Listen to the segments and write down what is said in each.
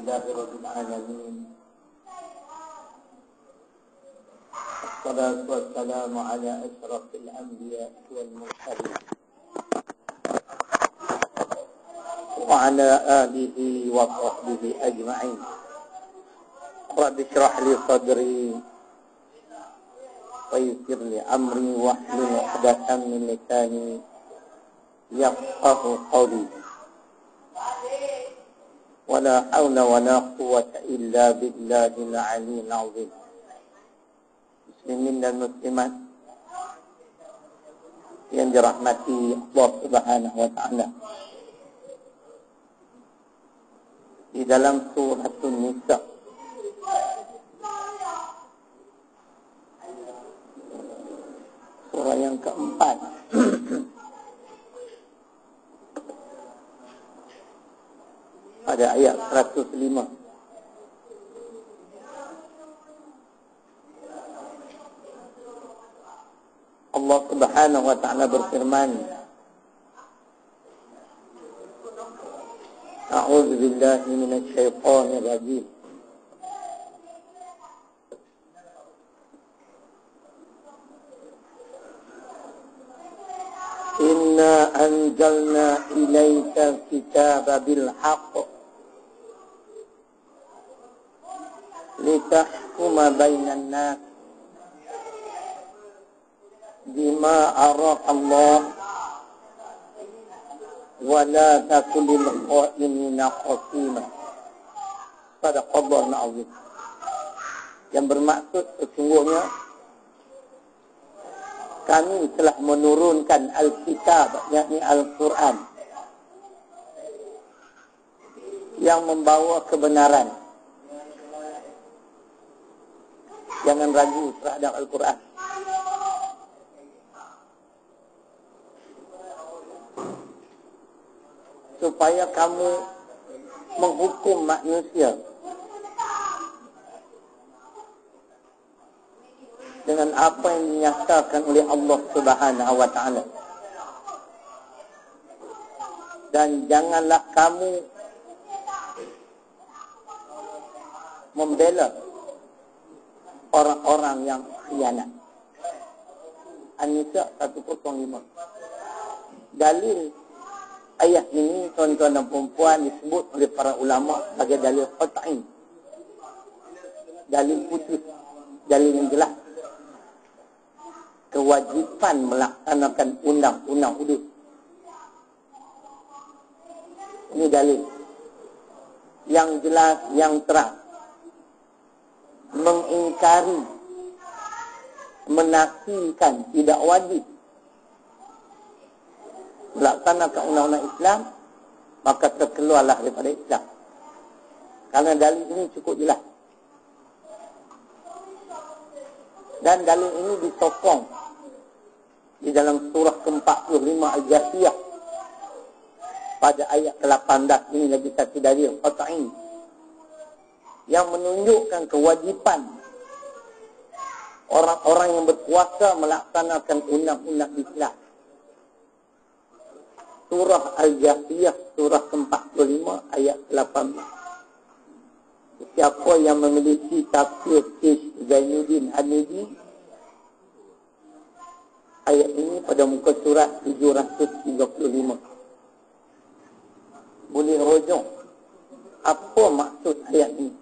Alhamdulillahirabbil alamin. Wassalatu wassalamu ala asyrafil anbiya wal mursalin wa ala alihi wa sahbihi ajma'in. Rabbi shrah li sadri wa yassir li amri wahlul 'uqdatam min lisani yafqahu qawli. Wala haula wala quwwata illa billahil aliyyil azim. Muslimin dan muslimat yang dirahmati Allah Subhanahu wa taala. Di dalam surah An-Nisa surah yang keempat pada ayat 105. Allah Subhanahu wa taala berfirman, A'udzu billahi minasy syaithanir rajim. Inna anzalna ilaika kitaba bil haqq litahkuma bainan nas bima araka Allah wa la takun lil qa'imina khasima. Sadaqallahu al-azim. Yang bermaksud sesungguhnya kami telah menurunkan Alkitab, yakni Al-Quran, yang membawa kebenaran. Jangan ragu terhadap Al-Quran. Supaya kamu menghukum manusia dengan apa yang dinyatakan oleh Allah Subhanahu wa taala. Dan janganlah kamu membela orang-orang yang khianat. An-Nisa 105. Dalil ayat ini, tuan-tuan dan perempuan, disebut oleh para ulama sebagai dalil qat'i. Dalil putus, dalil yang jelas. Kewajiban melaksanakan undang-undang hudud. Ini dalil yang jelas, yang terang. Mengingkari, menafikan, tidak wajib melaksanakan undang-undang Islam, maka terkeluarlah daripada Islam. Karena dalil ini cukup jelas. Dan dalil ini disokong di dalam surah ke-45 Al-Jasiyah pada ayat ke-18. Ini lagi satu dalil qat'i yang menunjukkan kewajiban orang-orang yang berkuasa melaksanakan undang-undang Islam. Surah Al-Jasiyah, surah ke-45 ayat 18. Siapa yang memiliki tafsir Syekh Zainuddin Hanidi, ayat ini pada muka surat 735. Boleh rujuk apa maksud ayat ini.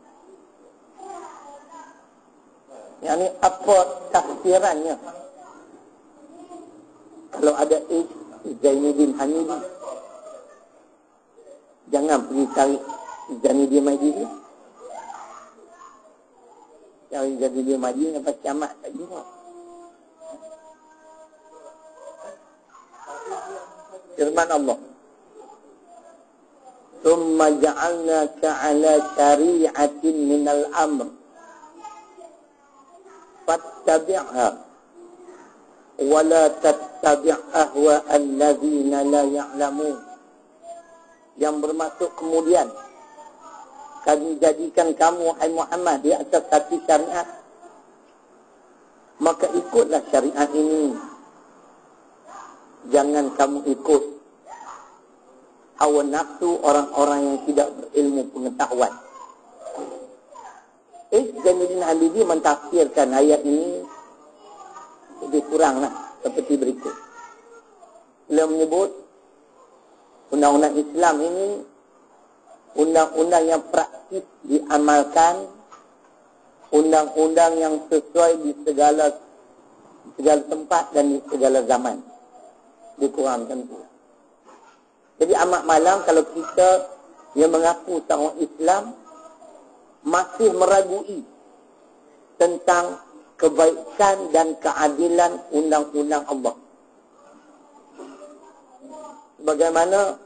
Yang ni apa tafsirannya? Kalau ada Zainuddin Hanidi, jangan pergi cari Zainuddin Majidi. Cari Zainuddin Majidi lepas kiamat tak jumpa. Firman Allah, "Tsumma ja'alnaka 'ala syari'atin minal amr fattabi'ha wa la tattabi' ahwa allazina la ya'lamun." Yang bermaksud kemudian kami jadikan kamu, hai Muhammad, di atas satu syariat, maka ikutlah syariat ini. Jangan kamu ikut hawa nafsu orang-orang yang tidak berilmu pengetahuan. Jainuddin Habibie mentafsirkan ayat ini lebih kurang seperti berikut. Beliau menyebut undang-undang Islam ini undang-undang yang praktis diamalkan, undang-undang yang sesuai di segala tempat dan di segala zaman. Dikurangkan pula. Jadi amat malam kalau kita yang mengaku seorang Islam masih meragui tentang kebaikan dan keadilan undang-undang Allah. Bagaimana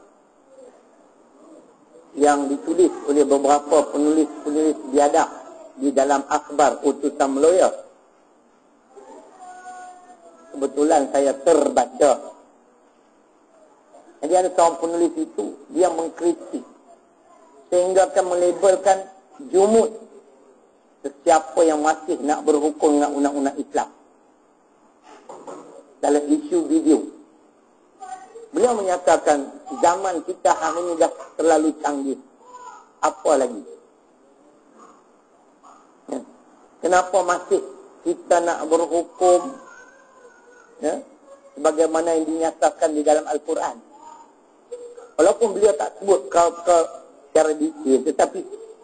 yang ditulis oleh beberapa penulis-penulis biadab di dalam akhbar utusan Meloya. Kebetulan saya terbaca. Jadi ada seorang penulis itu, dia mengkritik sehingga akan melabelkan jumud sesiapa yang masih nak berhukum dengan undang-undang Islam dalam isu video. Beliau menyatakan zaman kita hari ini dah terlalu canggih. Apa lagi? Ya. Kenapa masih kita nak berhukum sebagaimana yang dinyatakan di dalam Al-Quran? Walaupun beliau tak sebut secara detail, tetapi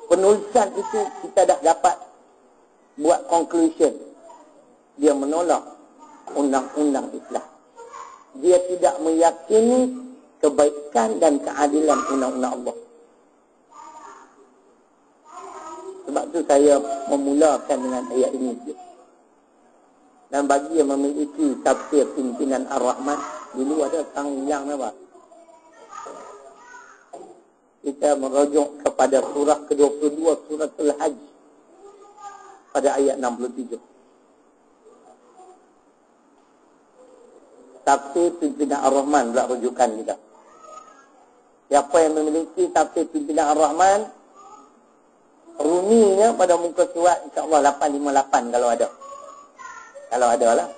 penulisan itu kita dah dapat buat conclusion. Dia menolak undang-undang Islam. Dia tidak meyakini kebaikan dan keadilan undang-undang Allah. Sebab tu saya memulakan dengan ayat ini. Dan bagi yang memiliki tafsir pimpinan Ar-Rahman, dulu ada tanggung apa? Kita merujuk kepada surah ke-22 surah Al-Hajj pada ayat 67. Tafsir pimpinan Ar-Rahman pula rujukan kita. Siapa yang memiliki tafsir pimpinan Ar-Rahman, ruminya pada muka surat insya-Allah 858 kalau ada. Kalau ada lah.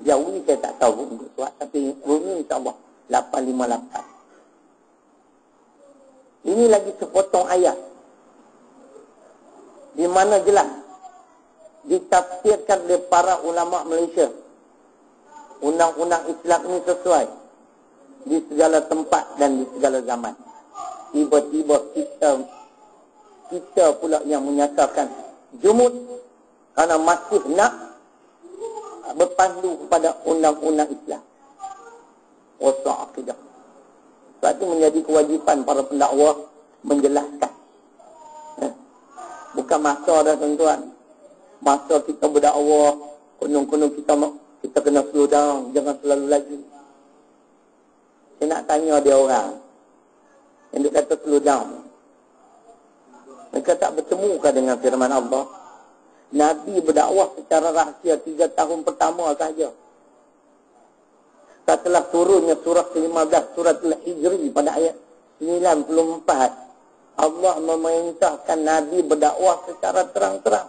Jauh ni saya tak tahu muka surat, tapi rumi insya-Allah 858. Ini lagi sepotong ayat di mana jelas ditafsirkan oleh para ulama Malaysia. Undang-undang Islam ini sesuai di segala tempat dan di segala zaman. Tiba-tiba kita pula yang menyatakan jumud kerana masih nak berpandu kepada undang-undang Islam. Wasa akidah. Sebab itu menjadi kewajipan para pendakwah menjelaskan. Bukan masa dah tuan-tuan. Masa kita berdakwah, kunung-kunung kita kena slow down, jangan selalu laju. Saya nak tanya dia orang yang dia kata slow down. Mereka tak bertemukah dengan firman Allah? Nabi berdakwah secara rahsia 3 tahun pertama sahaja. Setelah turunnya surah ke-15, surah Al-Hijri pada ayat 94, Allah memerintahkan Nabi berdakwah secara terang-terang.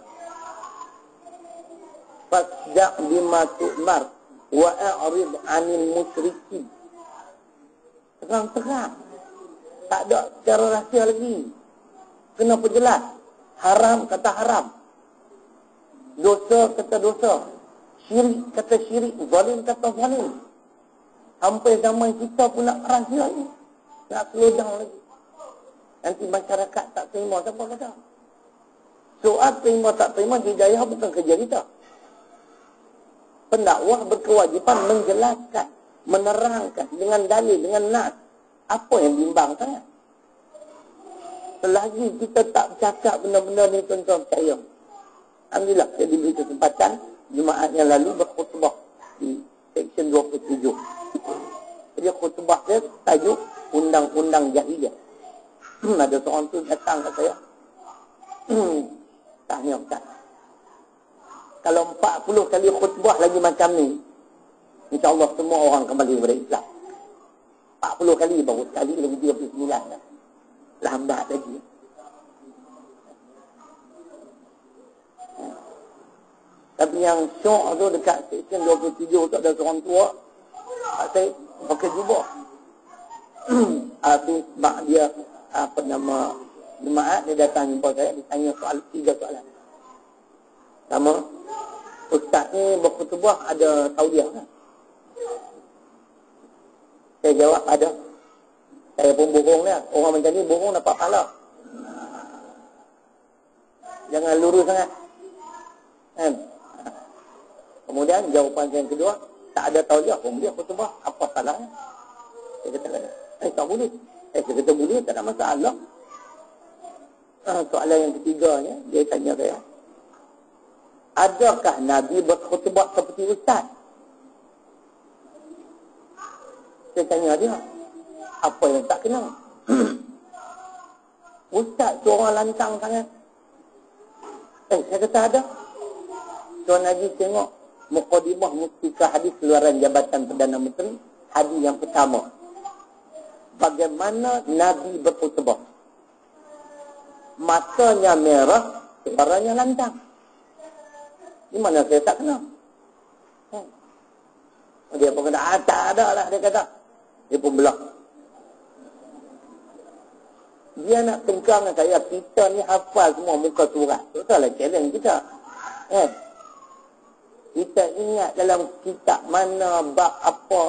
Fasda' bima tu'mar wa a'rid 'anil musyrikin. Terang-terang. Tak ada secara rahsia lagi. Kena perjelas. Haram kata haram. Dosa kata dosa. Syirik kata syirik. Zalim kata zalim. Sampai zaman kita pun nak rahsia ni. Nak slow down lagi. Nanti masyarakat tak terima. Siapa kata? Soal terima tak terima, hidayah bukan kerja kita. Pendakwah berkewajipan menjelaskan, menerangkan dengan dalil, dengan nas. Apa yang bimbang sangat? Selagi kita tak cakap benda-benda ni, tuan-tuan percaya. Alhamdulillah, saya diberi kesempatan Jumaat yang lalu berkhutbah di seksyen 27. Jadi khutbah dia tajuk Undang-Undang Jahiliyah. Ada seorang tu datang kat saya. Tanya Ustaz, kalau 40 kali khutbah lagi macam ni, insya-Allah semua orang kembali kepada Islam. 40 kali baru sekali lagi 39 dah. Lambat lagi. Tapi yang syok tu dekat seksyen 27 tu ada seorang tua. Saya pakai jubah. Habis mak dia jemaah, dia datang jumpa saya, dia tanya 3 soalan. Pertama, ustaz ni berkhutbah ada tauliah kan? Saya jawab ada. Saya pun bohong dia. Orang macam ni bohong dapat pahala. Jangan lurus sangat. Kan? Kemudian jawapan saya yang kedua, tak ada tauliah pun dia khutbah. Apa salahnya? Saya kata, tak boleh. Saya kata boleh, tak ada masalah. Soalan yang ketiganya, dia tanya saya, adakah Nabi berkhutbah seperti ustaz? Saya tanya dia, apa yang tak kenal? Ustaz tu orang lantang sangat. Saya kata ada. Tuan Haji tengok Muqaddimah Mustika Hadis Keluaran Jabatan Perdana Menteri, hadis yang pertama. Bagaimana Nabi berkhutbah? Matanya merah, suaranya lantang. Di mana saya tak kenal? Dia pun kata, tak ada lah, dia kata. Dia pun belak. Dia nak tengkang dengan saya, kita ni hafal semua muka surat. Betul lah challenge kita. Kita ingat dalam kitab mana, bab apa.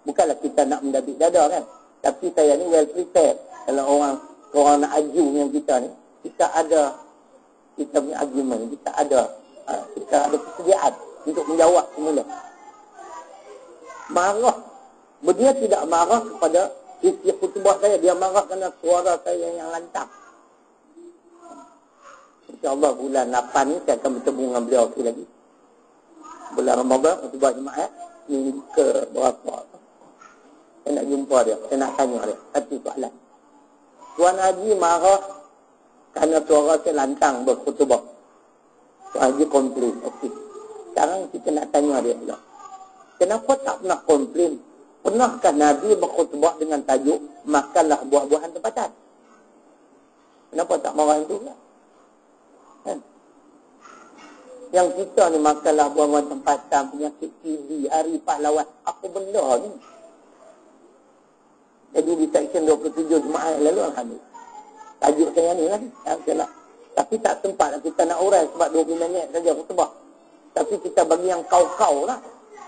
Bukanlah kita nak mendabik dada kan. Tapi saya ni well prepared. Kalau orang nak aju dengan kita ni, kita ada, kita punya argument, kita ada persediaan untuk menjawab semula. Marah. Dia tidak marah kepada isi khutbah saya. Dia marah kerana suara saya yang lantang. InsyaAllah bulan 8 ni saya akan bertemu dengan beliau sekali lagi. Bulan Ramadan, khutbah jemaah. Minggu ke berapa. Saya nak jumpa dia. Saya nak tanya dia. Satu soalan. Tuan Haji marah kerana suara saya lantang berkhutbah. Tuan Haji komplain. Okey. Sekarang kita nak tanya dia pula. Kenapa tak pernah komplain? Pernahkah Nabi berkhutbah dengan tajuk makanlah buah-buahan tempatan? Kenapa tak marah itu? Kan? Yang kita ni makanlah buah-buahan tempatan, penyakit TB, hari pahlawan. Apa benda ni? Jadi di section 27 jemaah lalu alhamdulillah. Tajuk saya ni kan. Tapi tak sempat kita nak urai sebab 20 minit saja khutbah. Tapi kita bagi yang kau-kau lah.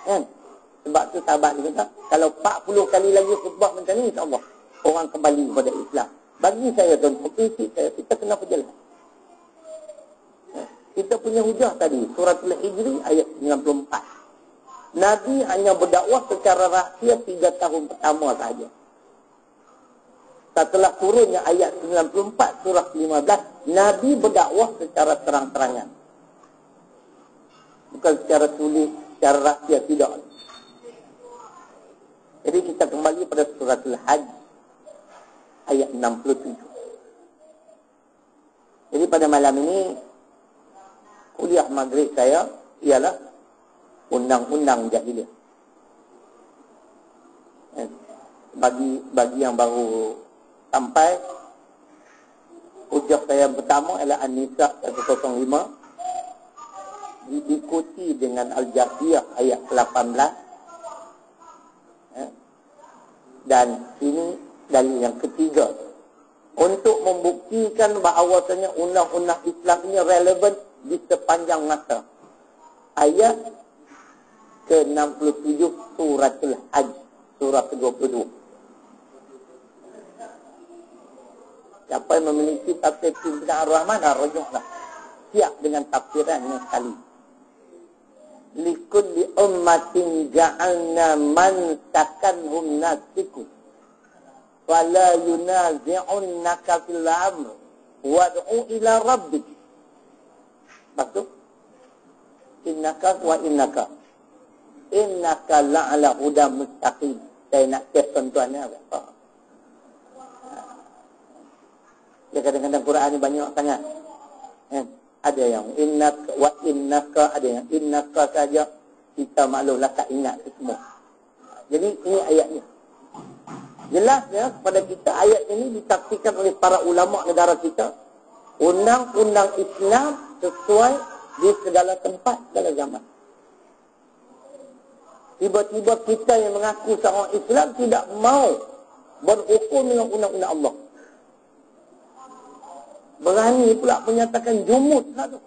Kan? Sebab tu sahabat dia kata, kalau 40 kali lagi khutbah macam ni, insyaAllah, orang kembali kepada Islam. Bagi saya tuan, prinsip saya, kita kena perjelas. Kita punya hujah tadi, Surah Al-Hijri ayat 94. Nabi hanya berdakwah secara rahsia 3 tahun pertama sahaja. Setelah turunnya ayat 94 surah 15, Nabi berdakwah secara terang-terangan. Bukan secara tulis, secara rahsia, tidak. Jadi kita kembali pada surah Al-Hajj ayat 67. Jadi pada malam ini kuliah maghrib saya ialah undang-undang jahiliah. Bagi yang baru sampai, hujah saya yang pertama ialah An-Nisa 105 diikuti dengan Al-Jathiyah ayat 18. Dan ini dalil yang ketiga untuk membuktikan bahawasanya undang-undang Islam ini relevan di sepanjang masa. Ayat ke-67 suratul Hajj, surah ke-22. Siapa yang memiliki tafsir Ibn Ar-Rahman, rujuklah. Siap dengan tafsirannya sekali. Likulli ummatin ja'alna man takanhum nasiku wala yunazi'unnaka fil amr wad'u ila rabbik. Maksud innaka la'ala huda mustaqim. Saya nak cek tuan-tuan ni apa? Dia kadang-kadang Quran ni banyak sangat. Ada yang innaka, ada yang innaka saja. Kita maklumlah tak ingat semua. Jadi ini ayatnya. Jelas ya, kepada kita ayat ini ditafsirkan oleh para ulama negara kita. Undang-undang Islam sesuai di segala tempat, segala zaman. Tiba-tiba kita yang mengaku seorang Islam tidak mau berhukum dengan undang-undang Allah. Berani pula menyatakan jumud lah tu.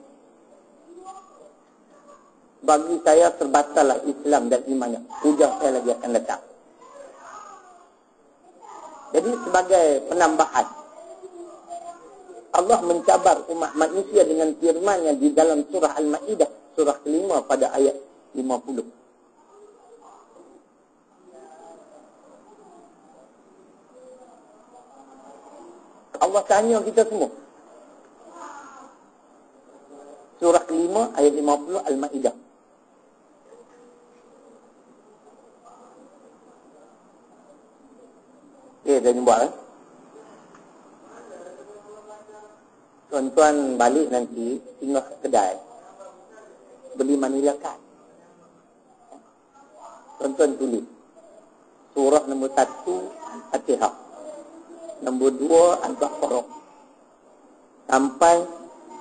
Bagi saya terbatallah Islam dan imannya. Hujah saya lagi akan datang. Jadi sebagai penambahan, Allah mencabar umat manusia dengan firman-Nya di dalam surah Al-Ma'idah, surah kelima pada ayat 50. Allah tanya kita semua. Surah kelima ayat 50 Al-Ma'idah. Dah jumpa Tuan-tuan balik nanti tinggal ke kedai, beli Manila Card. Tuan-tuan tulis surah nombor 1 Al-Fatihah, nombor 2 Al-Baqarah, sampai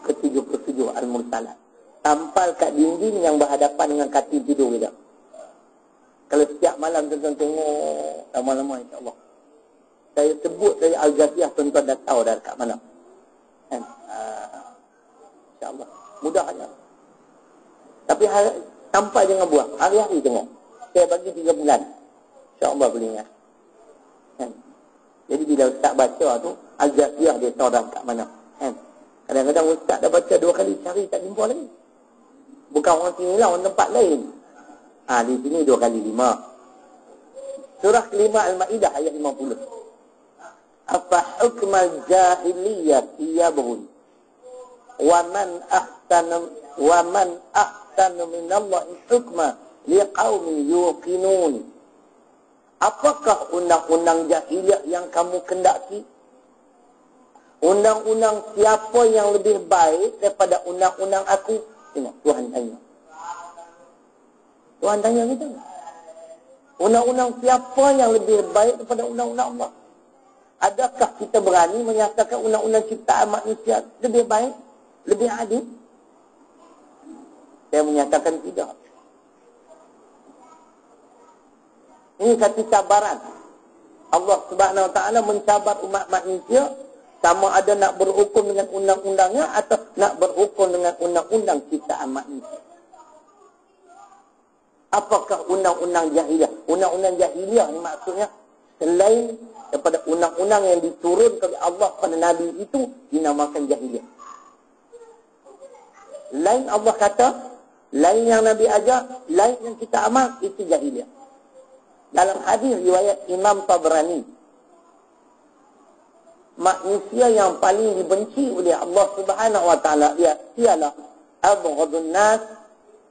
ke 77 Al-Mursalat. Tampal kat dinding yang berhadapan dengan katil tidur kita. Kalau setiap malam tuan-tuan tengok lama-lama, insya-Allah. Saya sebut dari Al-Jaziyah, tuan-tuan dah tahu dah kat mana. Kan? InsyaAllah. Mudahnya. Tapi sampai jangan buang. Hari-hari tengok. Saya bagi 3 bulan. InsyaAllah boleh ingat. Kan? Jadi bila ustaz baca tu, Al-Jaziyah dia tahu dah kat mana. Kan? Kadang-kadang ustaz dah baca 2 kali, cari tak jumpa lagi. Bukan orang sini lah, orang tempat lain. Di sini 2 kali 5. Surah kelima Al-Ma'idah ayat 50. Afa hukmal jahiliyah yabghun wa man ahsanu minallahi hukma liqaumin yuqinun. Apakah undang-undang jahiliyah yang kamu kendaki? Undang-undang siapa yang lebih baik daripada undang-undang aku? Tengok, Tuhan tanya. Tuhan tanya kita. Undang-undang siapa yang lebih baik daripada undang-undang Allah? Adakah kita berani menyatakan undang-undang ciptaan manusia lebih baik, lebih adil? Saya menyatakan tidak. Ini satu cabaran. Allah Subhanahu Wa Taala mencabar umat manusia, sama ada nak berhukum dengan undang-undangnya atau nak berhukum dengan undang-undang ciptaan manusia. Apakah undang-undang jahiliyah? Undang-undang jahiliyah ni maksudnya selain daripada undang-undang yang diturunkan oleh Allah pada Nabi itu dinamakan jahiliyah. Lain Allah kata, lain yang Nabi ajar, lain yang kita amal, itu jahiliyah. Dalam hadis riwayat Imam Tabrani, manusia yang paling dibenci oleh Allah Subhanahu Wa Taala ialah abghadun nas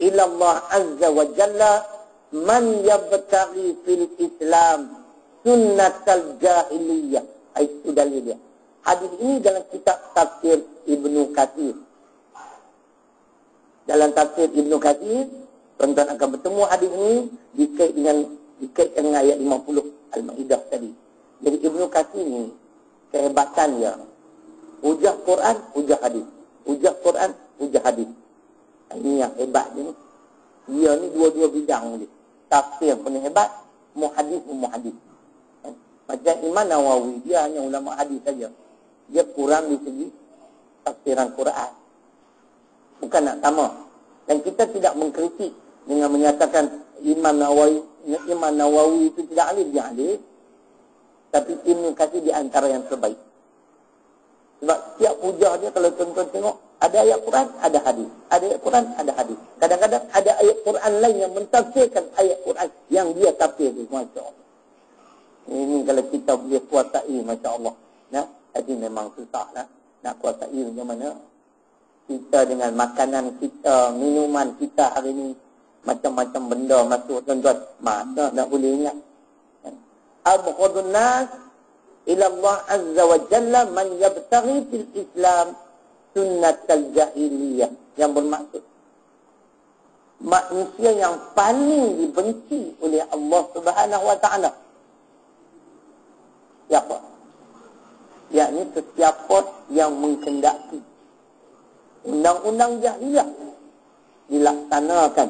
ila Allah Azza wa Jalla man yabtaghi fil Islam sunnatal jahiliyah. Itu dalilnya. Hadis ini dalam kitab tafsir Ibnu Katsir. Dalam tafsir Ibnu Katsir, tuan-tuan akan bertemu hadis ini dikaitkan dengan ayat 50 Al-Ma'idah tadi. Jadi Ibnu Katsir ini kehebatannya hujah Quran, hujah hadis. Hujah Quran, hujah hadis. Ini yang hebat ni. Dia ni dua-dua bidang ni. Tafsir pun hebat, muhadis pun muhadis. Macam Imam Nawawi, dia hanya ulama hadis saja. Dia kurang di segi tafsiran Quran. Bukan nak sama. Dan kita tidak mengkritik dengan menyatakan Imam Nawawi itu tidak alim, dia alim. Tapi Ibnu Katsir di antara yang terbaik. Sebab setiap hujah dia, kalau tuan-tuan tengok, ada ayat Quran, ada hadis. Ada ayat Quran, ada hadis. Kadang-kadang ada ayat Quran lain yang mentafsirkan ayat Quran yang dia tafsir. Masya Allah. Ini kalau kita boleh kuasai, Masya Allah. Nah, jadi memang susah lah. Nak kuasai macam mana? Kita dengan makanan kita, minuman kita hari ini, macam-macam benda masuk, tuan-tuan. Mana nak boleh ingat? Abghadun nas ila Allah Azza wa Jalla man yabtaghi fil Islam sunnatal jahiliyah. Yang bermaksud manusia yang paling dibenci oleh Allah Subhanahu Wa Taala. Siapa? Yakni sesiapa yang menghendaki undang-undang jahiliyah dilaksanakan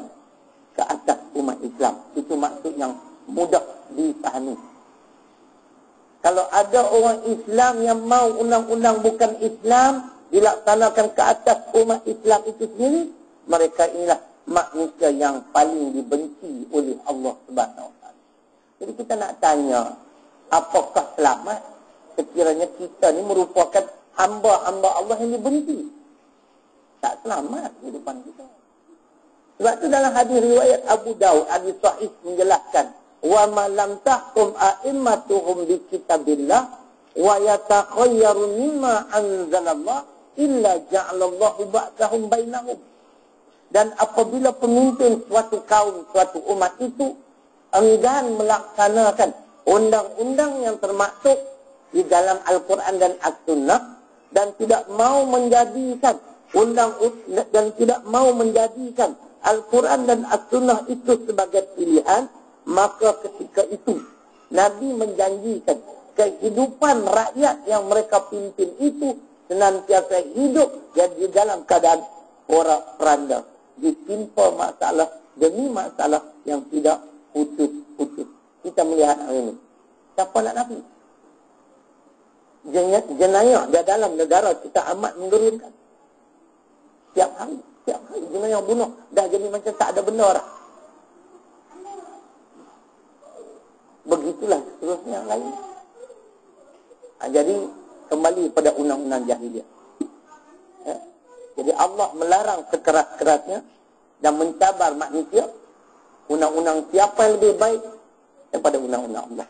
ke atas umat Islam. Itu maksud yang mudah dipahami. Kalau ada orang Islam yang mau undang-undang bukan Islam, dilaksanakan ke atas umat Islam itu sendiri, mereka inilah manusia yang paling dibenci oleh Allah Subhanahu Wa Taala. Jadi kita nak tanya, apakah selamat sekiranya kita ni merupakan hamba-hamba Allah yang dibenci? Tak selamat kehidupan kita. Sebab tu dalam hadis riwayat Abu Daud, hadis sahih menjelaskan, wa ma lam tahkum a'immatuhum bi kitabillah wa yatakhayyaru mimma anzalallah illa ja'alallahu ba'sahum bainahum. Dan apabila pemimpin suatu kaum, suatu umat itu enggan melaksanakan undang-undang yang termaktub di dalam Al-Quran dan As-Sunnah, dan tidak mau menjadikan Al-Quran dan As-Sunnah itu sebagai pilihan, maka ketika itu Nabi menjanjikan kehidupan rakyat yang mereka pimpin itu senantiasa hidup dan di dalam keadaan porak-poranda, ditimpa masalah demi masalah yang tidak putus-putus. Kita melihat hari ini, siapa nak nafi? Jenayah di dalam negara kita amat menggerunkan. Setiap hari jenayah bunuh dah jadi macam tak ada benda dah. Begitulah seterusnya yang lain. Jadi kembali pada undang-undang jahiliah. Jadi Allah melarang sekeras-kerasnya dan mencabar manusia. Undang-undang siapa yang lebih baik daripada undang-undang Allah.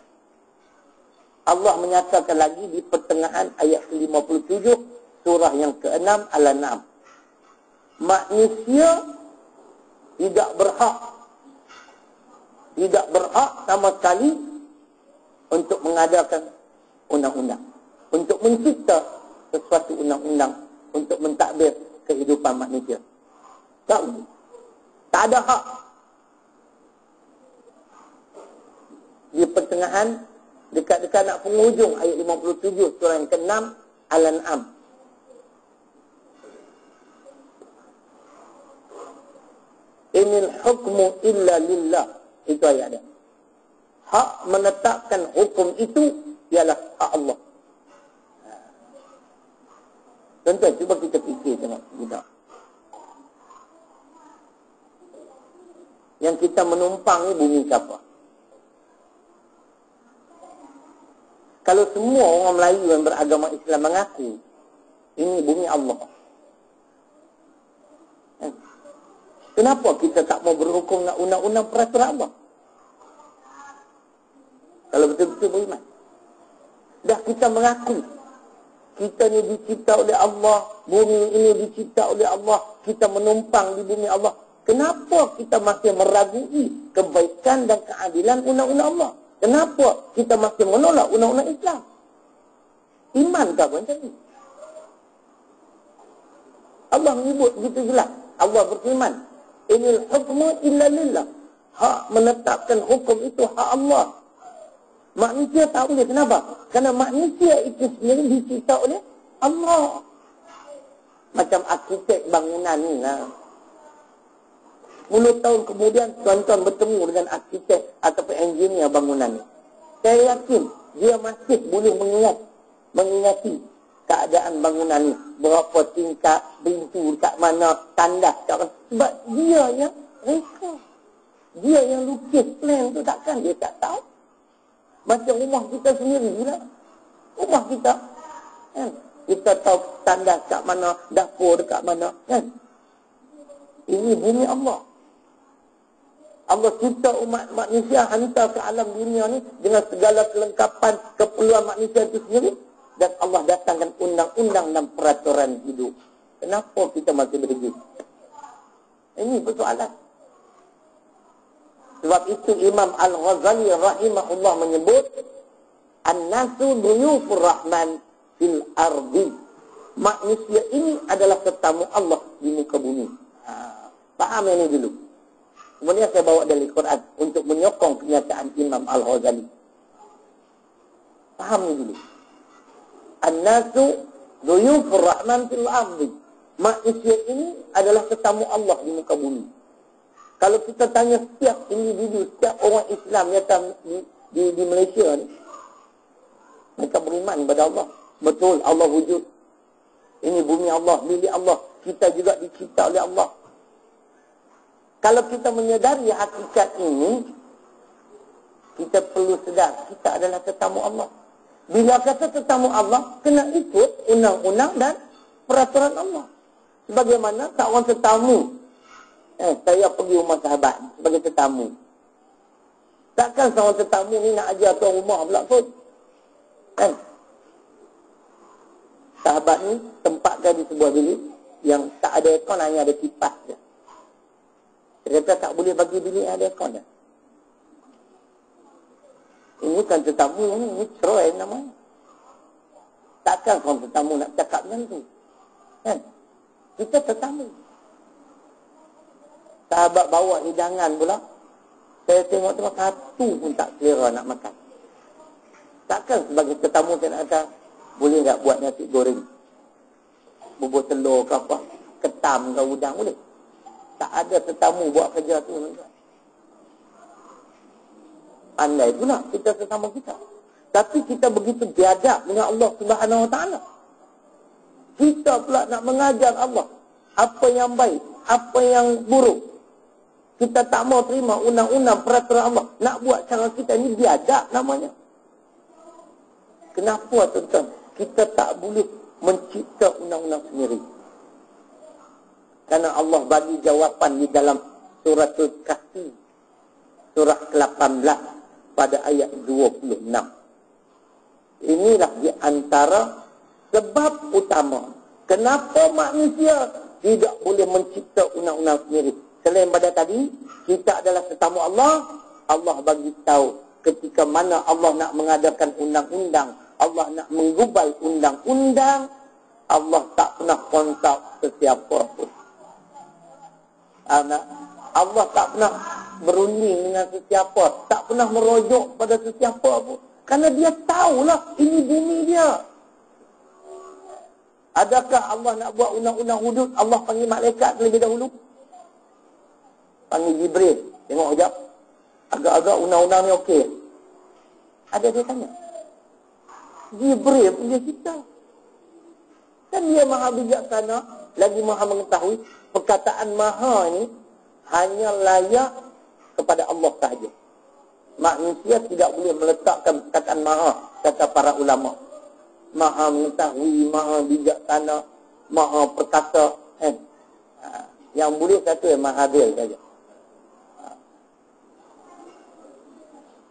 Allah menyatakan lagi di pertengahan ayat 57 surah yang ke-6 Al-An'am. Manusia tidak berhak sama sekali untuk mengadakan undang-undang, untuk mencipta sesuatu undang-undang untuk mentadbir kehidupan manusia. Tak ada hak. Di pertengahan, dekat-dekat nak penghujung ayat 57 surah yang ke-6 Al-An'am. Inil hukmu illa lillah. Itu ayat dia. Hak menetapkan hukum itu ialah hak Allah. Tuan-tuan, cuba kita fikir tengok kita. Yang kita menumpang ni bumi siapa? Kalau semua orang Melayu yang beragama Islam mengaku ini bumi Allah, kenapa kita tak mau berhukum nak undang-undang peraturan Allah? Kalau betul-betul beriman. Dah kita mengaku kita ni dicipta oleh Allah, bumi ini dicipta oleh Allah, kita menumpang di bumi Allah. Kenapa kita masih meragui kebaikan dan keadilan undang-undang Allah? Kenapa kita masih menolak undang-undang Islam? Iman tak macam ni? Allah menyebut begitu jelas. Allah berfirman, inil hukmu illa lillah. Hak menetapkan hukum itu hak Allah. Manusia tak boleh. Kenapa? Kerana manusia itu sendiri dicipta oleh Allah. Macam arkitek bangunan ni lah. 10 tahun kemudian tuan-tuan bertemu dengan arkitek ataupun engineer bangunan ni. Saya yakin dia masih boleh mengingati keadaan bangunan ni. Berapa tingkat, pintu kat mana, tandas kat mana. Sebab dia yang reka. Dia yang lukis plan tu, takkan dia tak tahu. Macam rumah kita sendiri lah. Rumah kita. Kan? Kita tahu tandas kat mana, dapur dekat mana. Kan? Ini bumi Allah. Allah cipta umat manusia, hantar ke alam dunia ni dengan segala kelengkapan keperluan manusia itu sendiri. Dan Allah datangkan undang-undang dan peraturan hidup. Kenapa kita masih begitu? Ini persoalan. Sebab itu Imam Al-Ghazali rahimahullah menyebut, An-nasu duyufur rahman fil ardi. Manusia ini adalah tetamu Allah di muka bumi. Faham ini dulu. Kemudian saya bawa dari Quran untuk menyokong kenyataan Imam Al-Ghazali. Faham ini dulu. An-nasu duyufur rahman fil ardi. Manusia ini adalah tetamu Allah di muka bumi. Kalau kita tanya setiap individu, setiap orang Islam yang di Malaysia ni, mereka beriman kepada Allah. Betul, Allah wujud. Ini bumi Allah, milik Allah. Kita juga dicipta oleh Allah. Kalau kita menyadari hakikat ini, kita perlu sedar, kita adalah tetamu Allah. Bila kata tetamu Allah, kena ikut undang-undang dan peraturan Allah. Sebagaimana seorang tetamu. Saya pergi rumah sahabat sebagai tetamu. Takkan seorang tetamu ni nak ajar tuan rumah pula pun. Sahabat ni tempatkan di sebuah bilik yang tak ada aircon, hanya ada kipas je. Dia kata tak boleh bagi bilik yang ada aircon dah. Ini kan tetamu ni, ini cerai namanya. Takkan seorang tetamu nak cakap macam tu. Kan? Kita tetamu. Sahabat bawa hidangan pula. Saya tengok satu pun tak selera nak makan. Takkan sebagai tetamu saya nak kata, boleh tak buat nasi goreng? Bubur telur ke apa? Ketam ke udang boleh? Tak ada tetamu buat kerja tu. Pandai pula kita sesama kita. Tapi kita begitu biadab dengan Allah Subhanahu Wa Taala. Kita pula nak mengajar Allah apa yang baik, apa yang buruk. Kita tak mau terima undang-undang peraturan Allah. Nak buat cara kita ni biadab namanya. Kenapa tuan-tuan? Kita tak boleh mencipta undang-undang sendiri. Karena Allah bagi jawapan di dalam surah Al-Kahfi. Surah ke-18 pada ayat 26. Inilah di antara sebab utama kenapa manusia tidak boleh mencipta undang-undang sendiri. Selain pada tadi, kita adalah tetamu Allah. Allah bagi tahu ketika mana Allah nak mengadakan undang-undang, Allah nak menggubal undang-undang, Allah tak pernah kontak sesiapa pun. Allah tak pernah berunding dengan sesiapa, tak pernah merujuk pada sesiapa pun. Kerana dia tahulah ini bumi dia. Adakah Allah nak buat undang-undang hudud, Allah panggil malaikat terlebih dahulu? Panggil Jibril, tengok sekejap. Agak-agak undang-undang ni okey. Ada dia tanya. Jibril pun dia cipta. Dan dia maha bijaksana, lagi maha mengetahui. Perkataan maha ni hanya layak kepada Allah sahaja. Manusia tidak boleh meletakkan perkataan maha, kata para ulama. Maha mengetahui, maha bijaksana, maha perkasa. Yang boleh satu Mahathir saja.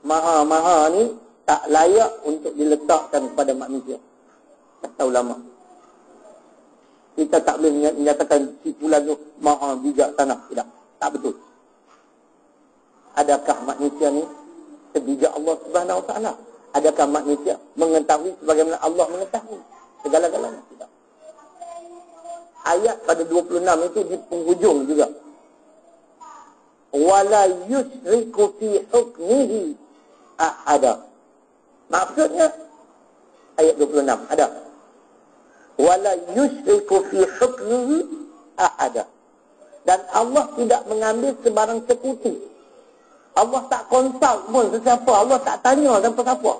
Maha-maha ni tak layak untuk diletakkan kepada manusia, kata ulama. Kita tak boleh menyatakan simpulan tu maha bijaksana. Tidak, tak betul. Adakah manusia ni sebijak Allah Subhanahu Wa Taala? Adakah manusia mengetahui sebagaimana Allah mengetahui segala-galanya? Tidak. Ayat pada 26 itu di penghujung juga. Wala yusyriku fi hukmihi ahada. Maksudnya ayat 26 ada. Wala yusyriku fi hukmihi ahada. Dan Allah tidak mengambil sebarang sekutu. Allah tak konsult pun sesiapa. Allah tak tanya siapa-siapa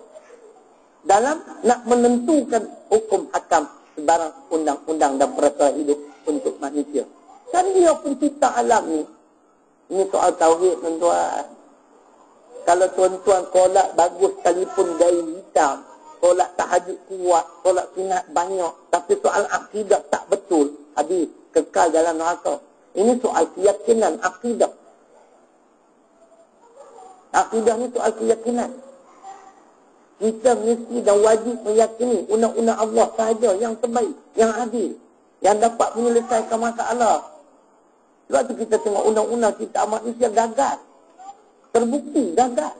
dalam nak menentukan hukum hakam sebarang undang-undang dan peraturan hidup untuk manusia. Kan dia pencipta alam ni. Ini soal tauhid, tuan-tuan. Kalau tuan-tuan solat bagus sekalipun gaya hitam, solat tahajud kuat, solat sunat banyak, tapi soal akidah tak betul, habis kekal dalam neraka. Ini soal keyakinan, akidah. Akidah ni soal keyakinan. Kita mesti dan wajib meyakini undang-undang Allah sahaja yang terbaik, yang adil, yang dapat menyelesaikan masalah. Sebab tu kita tengok undang-undang kita manusia gagal. Terbukti gagal.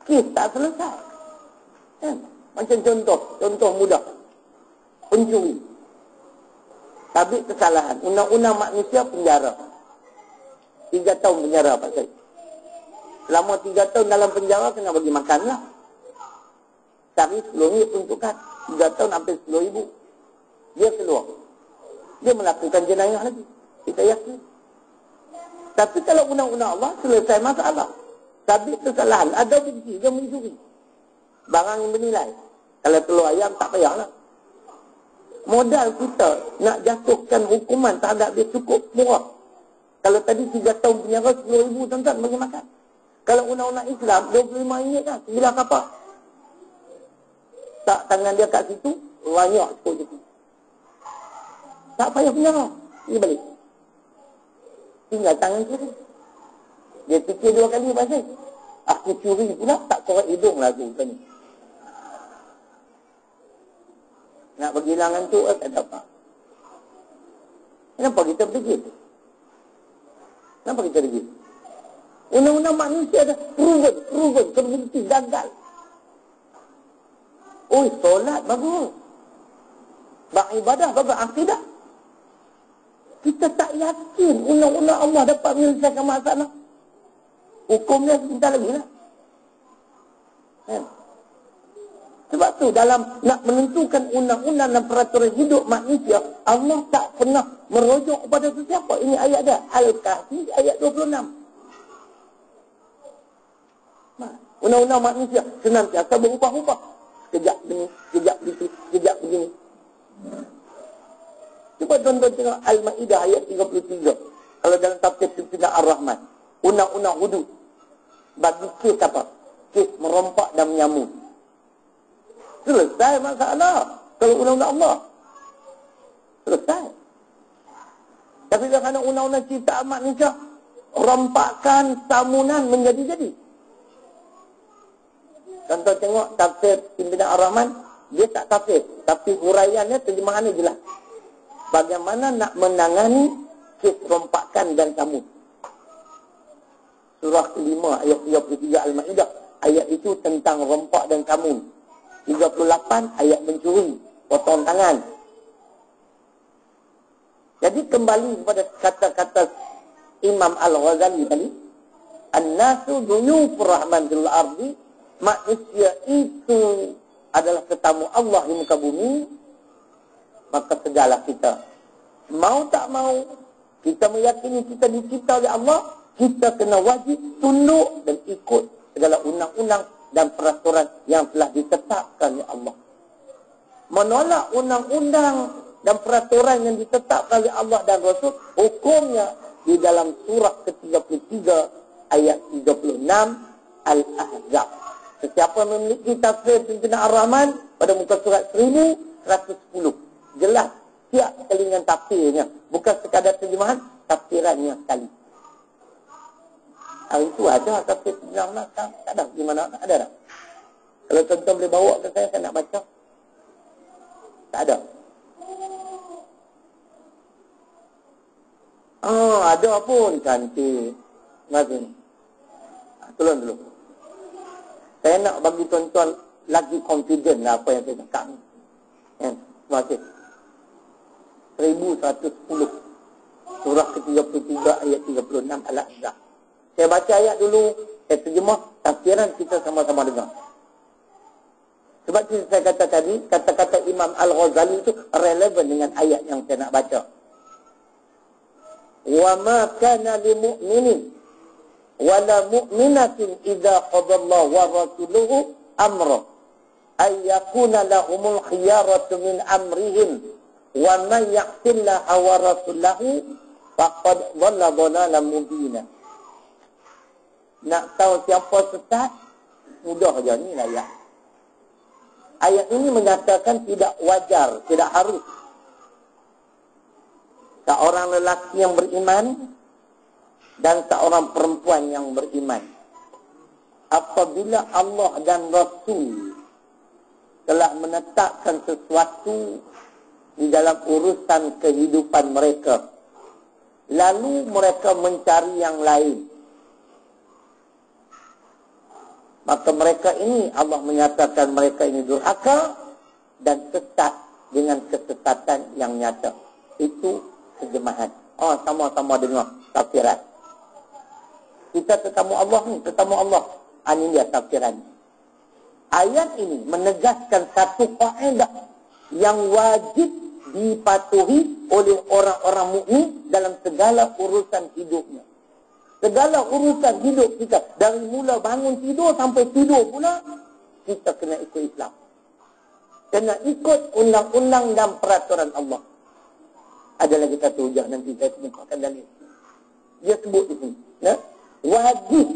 Kes tak selesai. Macam contoh mudah. Pencuri. Tabik kesalahan. Undang-undang manusia penjara. 3 tahun penjara Pak Syed. Selama 3 tahun dalam penjara kena bagi makan lah. Cari 10 ringgit peruntukan. 3 tahun hampir 10,000. Dia keluar. Dia melakukan jenayah lagi. Kita yakin. Tapi kalau undang-undang Allah selesai masalah. Tabik kesalahan. Ada bukti dia mencuri. Barang yang bernilai. Kalau telur ayam tak payahlah. modal kita nak jatuhkan hukuman terhadap dia cukup murah. Kalau tadi 3 tahun penjara, 10,000 tuan-tuan bagi makan. Kalau undang-undang Islam, RM25 kan, 9 kapak. Tak tangan dia kat situ, banyak cukup situ. Tak payah penjara. Dia balik. Tinggal tangan kiri. Dia fikir 2 kali pasal. Aku curi pula, tak korek hidung lah aku tadi. Nak bergilangan tu, tak dapat. Kenapa kita fikir? Kenapa kita fikir? Undang-undang manusia dah proven, terbukti, gagal. Oh, solat bagus. Beribadah bagus, akidah. Kita tak yakin undang-undang Allah dapat menyelesaikan masalah. Hukumnya sebentar lagi lah. Sebab tu dalam nak menentukan undang-undang dan peraturan hidup manusia, Allah tak pernah merujuk kepada sesiapa. Ini ayat dia, Al-Kahfi ayat 26. Undang-undang manusia senantiasa berubah-ubah. Sekejap begini, sekejap begitu, sekejap begini. Cuba tuan-tuan tengok Al-Ma'idah ayat 33. Kalau dalam tafsir Pimpinan Ar-Rahman, undang-undang hudud bagi kes apa? Kes merompak dan menyamun. Selesai masalah. Kalau undang-undang Allah, selesai. Tapi kerana undang-undang ciptaan manusia, rompakan, samunan menjadi-jadi. Contoh tengok tafsir Pimpinan Ar-Rahman, dia tak tafsir, tapi huraiannya, terjemahannya jelas. Bagaimana nak menangani kes rompakan dan samun. Surah ke-5 ayat 33 Al-Ma'idah. Ayat itu tentang rompak dan samun. 38 ayat mencuri, potong tangan. Jadi kembali kepada kata-kata Imam Al-Ghazali tadi, An-nasu duyufur rahman fil ardi, manusia itu adalah tetamu Allah di muka bumi. Maka segala kita, mau tak mau, kita meyakini kita dicipta oleh Allah, kita kena wajib tunduk dan ikut segala undang-undang dan peraturan yang telah ditetapkan oleh Allah. Menolak undang-undang dan peraturan yang ditetapkan oleh Allah dan Rasul, hukumnya di dalam surah ke-33 ayat 36 Al-Ahzab. Sesiapa memiliki tafsir Pimpinan Ar-Rahman pada muka surat 1110. Jelas tiap telingan tafsirnya, bukan sekadar terjemahan, tafsirannya sekali. Hari itu ada tafsir Pimpinan Ar-Rahman, tak ada di mana, tak ada tak? Kalau tuan-tuan boleh bawa ke saya nak baca. Tak ada. Oh, ada pun cantik. Masih. Tolong dulu. Saya nak bagi tuan-tuan lagi confident lah apa yang saya cakap ni. Terima kasih. 1110. Surah ke-33 ayat 36 Al-Ahzab. Saya baca ayat dulu, saya terjemah, tafsiran kita sama-sama dengar. Sebab itu saya kata tadi, kata-kata Imam Al-Ghazali itu relevan dengan ayat yang saya nak baca. Wa ma kana lil mu'minin wa la mu'minatin idza qadallahu wa rasuluhu amra ay yakuna lahumul khiyaratu min amrihim wa man ya'tillaha wa rasulahu faqad dhalla dhalalan mubina. Nak tahu siapa sesat? Mudah aja ni ayat. Ayat ini menyatakan tidak wajar, tidak harus seorang lelaki yang beriman dan seorang perempuan yang beriman, apabila Allah dan Rasul telah menetapkan sesuatu di dalam urusan kehidupan mereka, lalu mereka mencari yang lain, maka mereka ini, Allah menyatakan mereka ini durhaka dan sesat dengan kesesatan yang nyata. Itu terjemahan. Oh, sama-sama dengar tafsiran. Kita tetamu Allah ni, tetamu Allah. Ini dia tafsiran. Ayat ini menegaskan satu kaedah yang wajib dipatuhi oleh orang-orang mukmin dalam segala urusan hidupnya. Segala urusan hidup kita, dari mula bangun tidur sampai tidur pula, kita kena ikut Islam. Kena ikut undang-undang dan peraturan Allah. Ada lagi satu hujah nanti saya kemukakan dalil. Dia sebut di sini. Ya? Wajib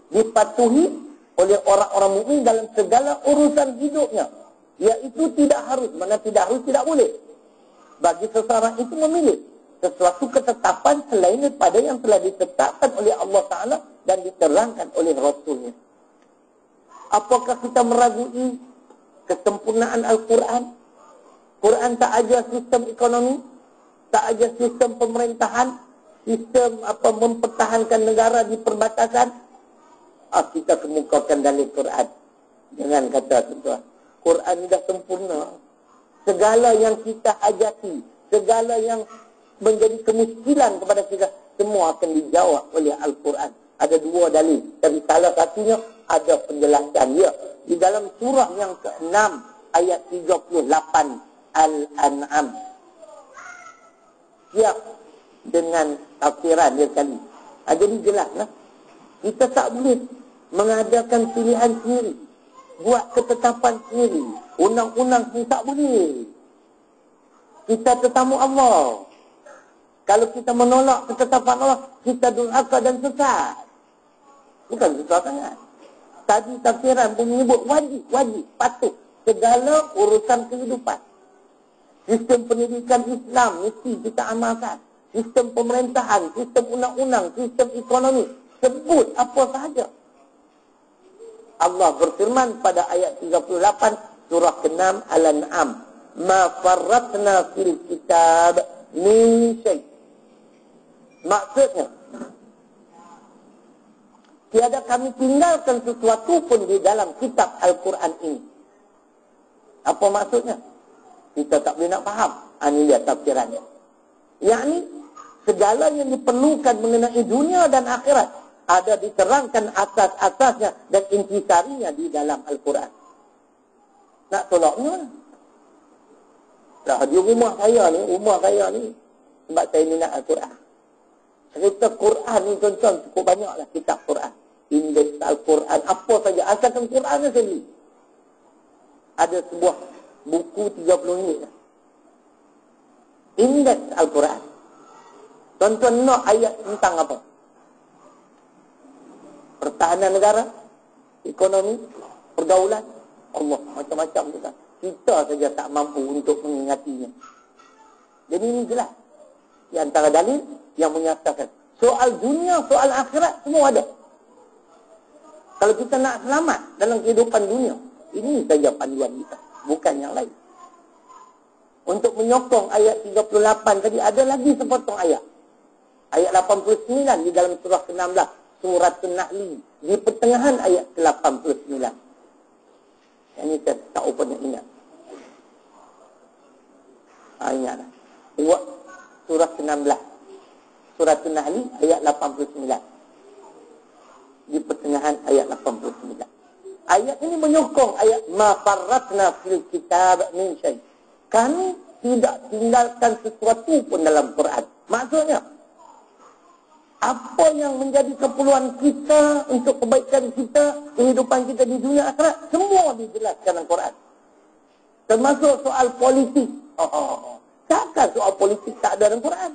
dipatuhi oleh orang-orang mukmin dalam segala urusan hidupnya. Iaitu tidak harus. Mana tidak harus, tidak boleh. Bagi seseorang itu memilih sesuatu ketetapan selain daripada yang telah ditetapkan oleh Allah Ta'ala dan diterangkan oleh Rasulnya. Apakah kita meragui kesempurnaan Al-Quran? Quran tak ajar sistem ekonomi, tak ajar sistem pemerintahan, sistem mempertahankan negara di perbatasan. Kita kemukakan dalil Quran. Jangan kata tuan, Quran dah sempurna. Segala yang kita hajati, segala yang menjadi kemuskilan kepada kita, semua akan dijawab oleh Al-Quran. Ada dua dalil, tapi salah satunya ada penjelasan dia di dalam surah yang ke-6 ayat 38 Al-An'am. Siap dengan tafsiran dia kali. Jadi jelaslah, kita tak boleh mengadakan pilihan sendiri, buat ketetapan sendiri, undang-undang sendiri, tak boleh. Kita tetamu Allah. Kalau kita menolak ketetapan Allah, kita durhaka dan sesat. Bukan susah sangat. Tadi tafsiran pun menyebut wajib, patut. Segala urusan kehidupan. Sistem pendidikan Islam mesti kita amalkan. Sistem pemerintahan, sistem undang-undang, sistem ekonomi. Sebut apa sahaja. Allah berfirman pada ayat 38 surah ke-6 Al-An'am. Ma farratna fil kitab min syai'. Maksudnya, tiada kami tinggalkan sesuatu pun di dalam kitab Al-Quran ini. Apa maksudnya? Kita tak boleh nak faham. Ini dia tafsirannya. Yakni, segala yang diperlukan mengenai dunia dan akhirat ada diterangkan asas-asasnya dan intisarinya di dalam Al-Quran. Nak tolaknya? Nah, di rumah saya ni, sebab saya minat Al-Quran. Cerita Quran ni tuan-tuan cukup banyaklah kitab Quran. Indeks Al-Quran, apa saja. Asalkan Quran saya beli. Ada sebuah buku 30 ringgit. Indeks Al-Quran. Tuan-tuan nak ayat tentang apa? Pertahanan negara, ekonomi, pergaulan. Allah, macam-macam kita. Kita saja tak mampu untuk mengingatinya. Jadi ini jelas. Di antara dalil yang menyatakan soal dunia, soal akhirat semua ada. Kalau kita nak selamat dalam kehidupan dunia, ini saja panduan kita, bukan yang lain. Untuk menyokong ayat 38 tadi, ada lagi sepotong ayat. Ayat 89 di dalam surah ke-16, surah An-Nahl, di pertengahan ayat ke-89. Yang ini saya tak pernah ingat. Ingatlah. Tengok surah ke-16. Surah An-Nahl ayat 89. Di pertengahan ayat 89. Ayat ini menyokong ayat ma farratna fil kitab min syai'. Kami tidak tinggalkan sesuatu pun dalam Quran. Maksudnya, apa yang menjadi keperluan kita untuk kebaikan kita, kehidupan kita di dunia akhirat, semua dijelaskan dalam Quran. Termasuk soal politik. Takkan soal politik tak ada dalam Quran.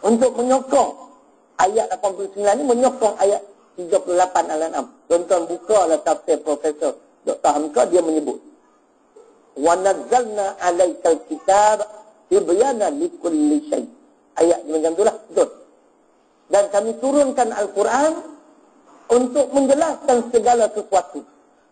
Untuk menyokong ayat 89 ini, menyokong ayat 38 Al-An'am. Tuan-tuan bukalah tafsir Profesor Dr. Hamka, dia menyebut wa nazzalna 'alaikal kitab tibyana likulli syai'. Ayat macam itulah, betul. Dan kami turunkan Al-Quran untuk menjelaskan segala sesuatu.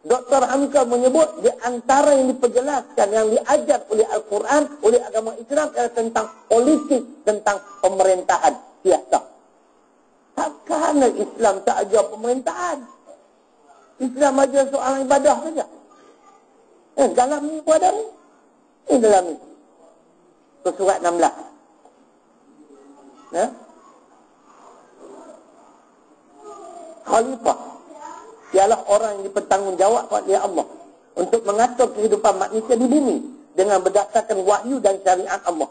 Dr. Hamka menyebut di antara yang diperjelaskan, yang diajar oleh Al-Quran, oleh agama Islam adalah tentang politik, tentang pemerintahan, siasa. Takkan Islam tak ajar pemerintahan. Islam ajar soal ibadah saja. Dalam ni pun ada ni. Dalam ni. Surat 16. Khalifah ialah orang yang dipertanggungjawabkan oleh Allah untuk mengatur kehidupan manusia di bumi dengan berdasarkan wahyu dan syariat Allah.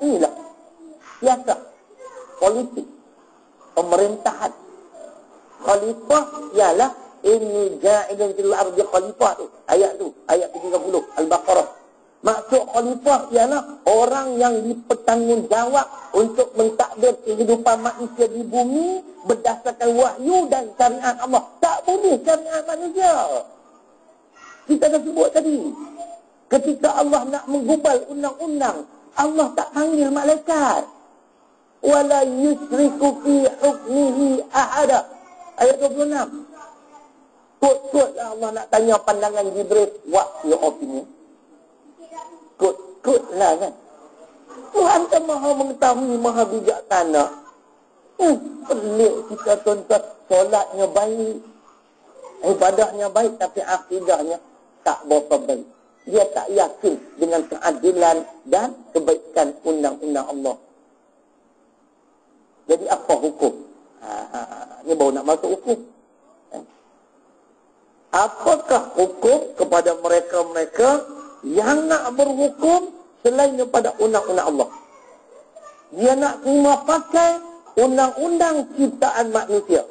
Inilah siasa, politik, pemerintahan. Khalifah ialah inni ja'ilun fil ardi khalifah tu. Ayat 30 Al-Baqarah. Maksud khalifah ialah orang yang dipertanggungjawab untuk mentadbir kehidupan manusia di bumi berdasarkan wahyu dan syariat Allah. Tak boleh syariat manusia. Kita dah sebut tadi. Ketika Allah nak menggubal undang-undang, Allah tak panggil malaikat. Wala yusriku fi hukmihi ahada. Ayat 26. Kut-kut lah Allah nak tanya pandangan Jibril. What's your opinion? Kut lah kan. Tuhan kan maha mengetahui, maha bijaksana. Pelik kita tuan-tuan. Solatnya baik, ibadahnya baik, tapi akidahnya tak berapa baik. Dia tak yakin dengan keadilan dan kebaikan undang-undang Allah. Jadi apa hukum? Ini baru nak masuk hukum. Apakah hukum kepada mereka-mereka yang nak berhukum selain daripada undang-undang Allah? Dia nak terima pakai undang-undang ciptaan manusia.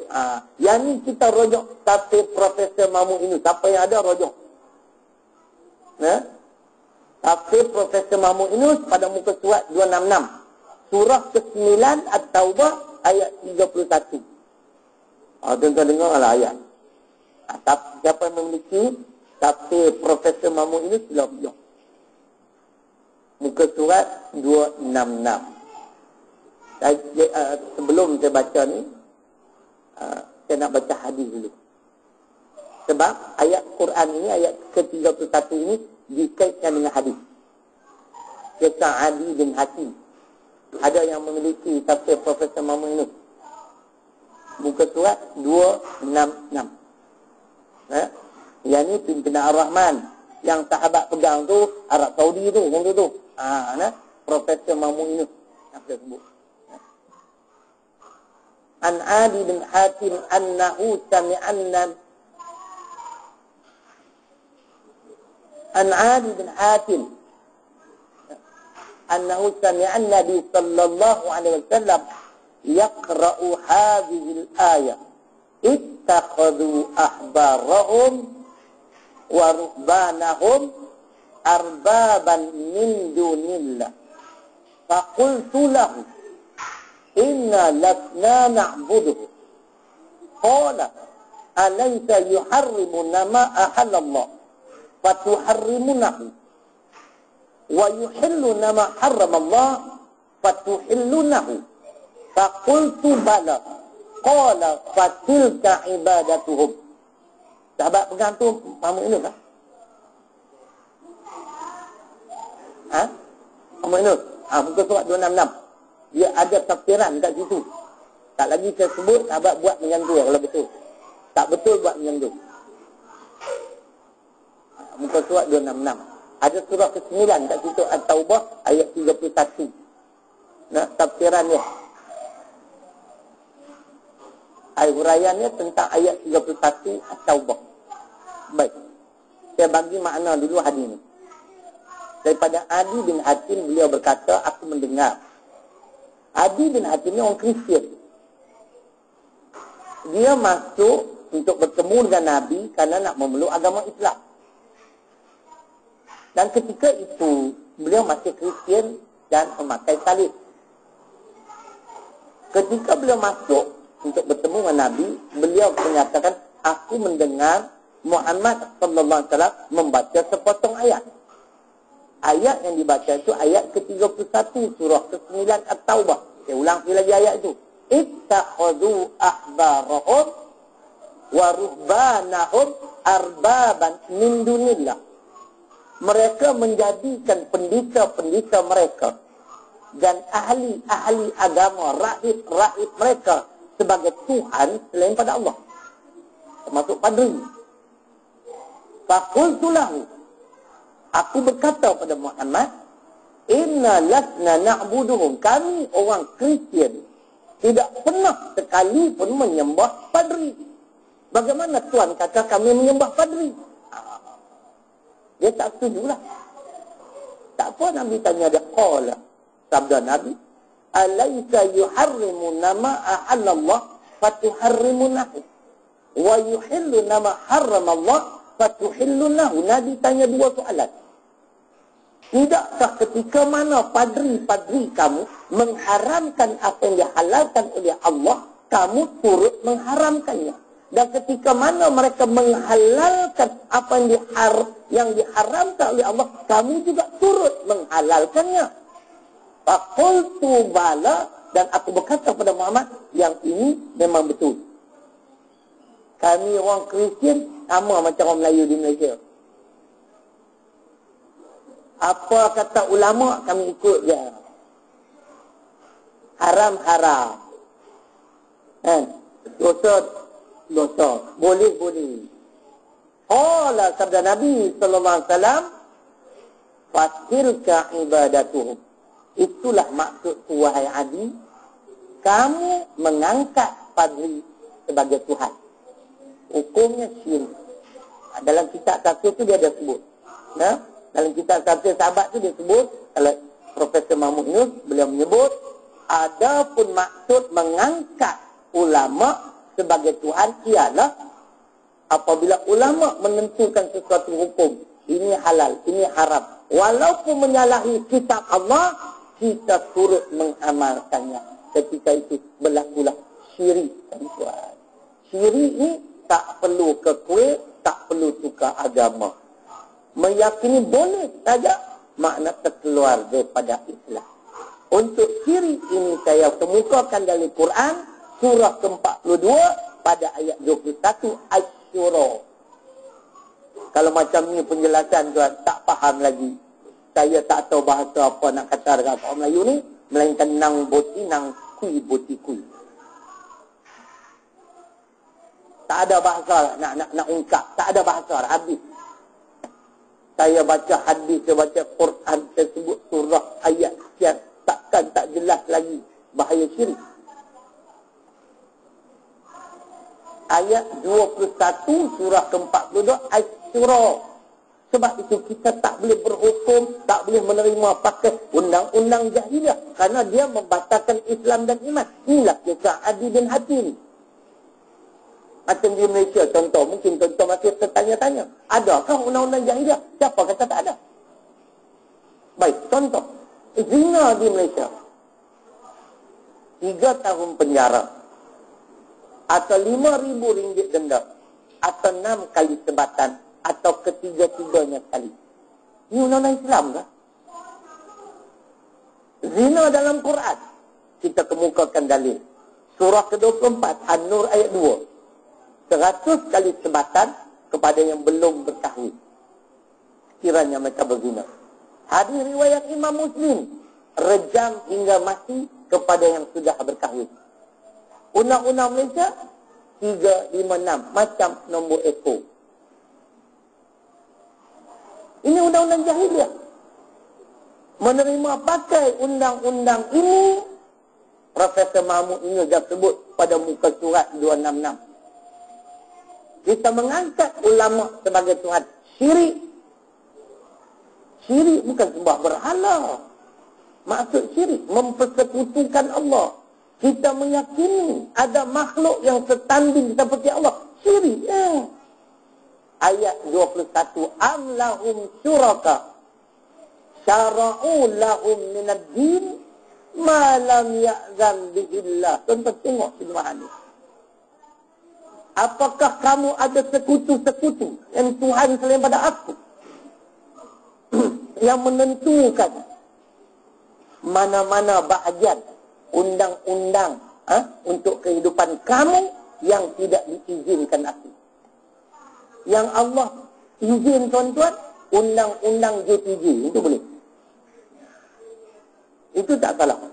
Yang ni kita rojok tafsir Profesor Mahmud Yunus. Siapa yang ada rojok? Tafsir Profesor Mahmud Yunus pada muka surat 266. Surah ke-9 At-Taubah ayat 31. Tuan-tuan dengarlah ayat. Siapa yang memiliki tafsir Profesor Mahmud Yunus, bila muka surat 266. Sebelum saya baca ni, saya nak baca hadis dulu. Sebab ayat Quran ini, ayat ke-31 ini dikaitkan dengan hadis. Kisah Ali bin Hatim. Ada yang memiliki tafsir Profesor Mahmud Yunus. Muka surat 266. Yang ni pimpinan Ar-Rahman. Yang sahabat pegang tu Arab Saudi tu, orang tu. Profesor Mahmud Yunus. Apa sebut? An Adi bin Hatim annahu sami'anna An Adi bin Hatim annahu sami'an Nabi sallallahu alaihi wasallam yaqra'u hadhihi al-ayah ittakhadhu ahbarahum wa ruhbanahum arbaban min dunillah faqultu lahu inna lasna na'buduhu qala alaysa yuharrimuna ma ahallallah fatuharrimunahu wa yuhilluna ma harramallah fatuhillunahu faqultu bala qala fatilka ibadatuhum. Sahabat pegang tu Mahmud Yunus kan? Mahmud Yunus. Muka surat 266. Dia ada tafsiran kat situ. Tak lagi saya sebut, sahabat buat macam tu kalau betul. Tak betul buat macam tu. Muka surat 266. Ada surah ke-9 kat situ At-Taubah ayat 31. Tafsiran dia. Ayat huraiannya tentang ayat 31 At-Taubah. Baik. Saya bagi makna dulu hadis ini. Daripada Adi bin Hatim, beliau berkata, aku mendengar. Adi bin Hatim ni orang Kristian. Dia masuk untuk bertemu dengan Nabi kerana nak memeluk agama Islam. Dan ketika itu, beliau masih Kristian dan memakai salib. Ketika beliau masuk untuk bertemu dengan Nabi, beliau menyatakan, aku mendengar Muhammad sallallahu alaihi wasallam membaca sepotong ayat. Ayat yang dibaca itu ayat ke-31 surah ke-9 At-Taubah. Saya ulang sekali lagi ayat itu. Ittakhadhu ahbarahum wa ruhbanahum arbaban min dunillah. Mereka menjadikan pendeta-pendeta mereka dan ahli-ahli agama, rahib-rahib mereka sebagai Tuhan selain pada Allah. Termasuk padri. Faqultu lahu, aku berkata pada Muhammad, inna lasna na'buduhum. Kami orang Kristian tidak pernah sekali pun menyembah padri. Bagaimana Tuhan kata kami menyembah padri? Dia tak setujulah. Tak apa Nabi tanya dia. Qala, sabda Nabi, alaysa yuharrimuna ma ahallallah fatuharrimunahu. Wa yuhilluna ma harramallah fatuhillunahu. Nabi tanya dua soalan. Tidakkah ketika mana padri-padri kamu mengharamkan apa yang dihalalkan oleh Allah, kamu turut mengharamkannya? Dan ketika mana mereka menghalalkan apa yang diharamkan oleh Allah, kamu juga turut menghalalkannya. Faqultu bala, dan aku berkata kepada Muhammad, yang ini memang betul. Kami orang Kristian sama macam orang Melayu di Malaysia. Apa kata ulama, kami ikut je. Haram-haram. Dosa. Boleh. Qala sabda Nabi sallallahu alaihi wasallam, fatilka ibadatuhum. Itulah maksud wahai Adi, kamu mengangkat padri sebagai Tuhan. Hukumnya syirik. Dalam kitab tafsir tu dia ada sebut. Nah, dalam kitab tafsir sahabat tu dia sebut, kalau Profesor Mahmud Yunus, beliau menyebut, adapun maksud mengangkat ulama sebagai Tuhan ialah apabila ulama menentukan sesuatu hukum, ini halal, ini haram, walaupun menyalahi kitab Allah, kita turut mengamalkannya. Ketika itu berlakulah syirik dan Tuhan. Syirik ni tak perlu ke kuih, tak perlu tukar agama. Meyakini boleh saja, makna terkeluar daripada Islam. Untuk syirik ini saya kemukakan dari Quran, surah ke-42 pada ayat 21, Asy-Syura. Kalau macam ni penjelasan tuan tak faham lagi, saya tak tahu bahasa apa nak kata dengan orang Melayu ni, melainkan nang boti nang kui boti kui. Tak ada bahasa nak ungkap, tak ada bahasa habis. Saya baca hadis, saya baca Quran, saya sebut surah ayat sekian, takkan tak jelas lagi bahaya syirik. Ayat 21 surah ke-42 Asy-Syura. Sebab itu kita tak boleh berhukum, tak boleh menerima pakai undang-undang jahiliah, kerana dia membatalkan Islam dan iman. Inilah kisah Adi bin Hatim. Macam di Malaysia contoh, mungkin contoh masih tertanya-tanya, adakah undang-undang jahiliah? Siapa kata tak ada? Baik, contoh zina di Malaysia, 3 tahun penjara atau RM5,000 denda atau 6 kali sebatan atau ketiga-tiganya sekali. Ini undang-undang Islam kah? Zina dalam Quran, kita kemukakan dalil. Surah ke-24 An-Nur ayat 2, 100 kali sebatan kepada yang belum berkahwin kiranya mereka berzina. Hadis riwayat Imam Muslim, rejam hingga mati kepada yang sudah berkahwin. Undang-undang Malaysia 356 macam nombor ekor. Ini undang-undang jahiliah. Menerima pakai undang-undang ini, Profesor Mahmud Yunus dah sebut pada muka surat 266. Kita mengangkat ulama sebagai Tuhan. Syirik. Syirik bukan sembah berhala. Maksud syirik mempersekutukan Allah. Kita meyakini ada makhluk yang setanding seperti Allah. Syirik. Ayat 21. Am lahum syuraka syara'u lahum minad din ma lam ya'zan bihillah. Tuan-tuan tengok firman ini. Apakah kamu ada sekutu-sekutu yang Tuhan selain pada aku yang menentukan mana-mana bahagian undang-undang untuk kehidupan kamu yang tidak diizinkan aku? Yang Allah izin tuan-tuan, undang-undang JPJ itu boleh. Itu tak salah.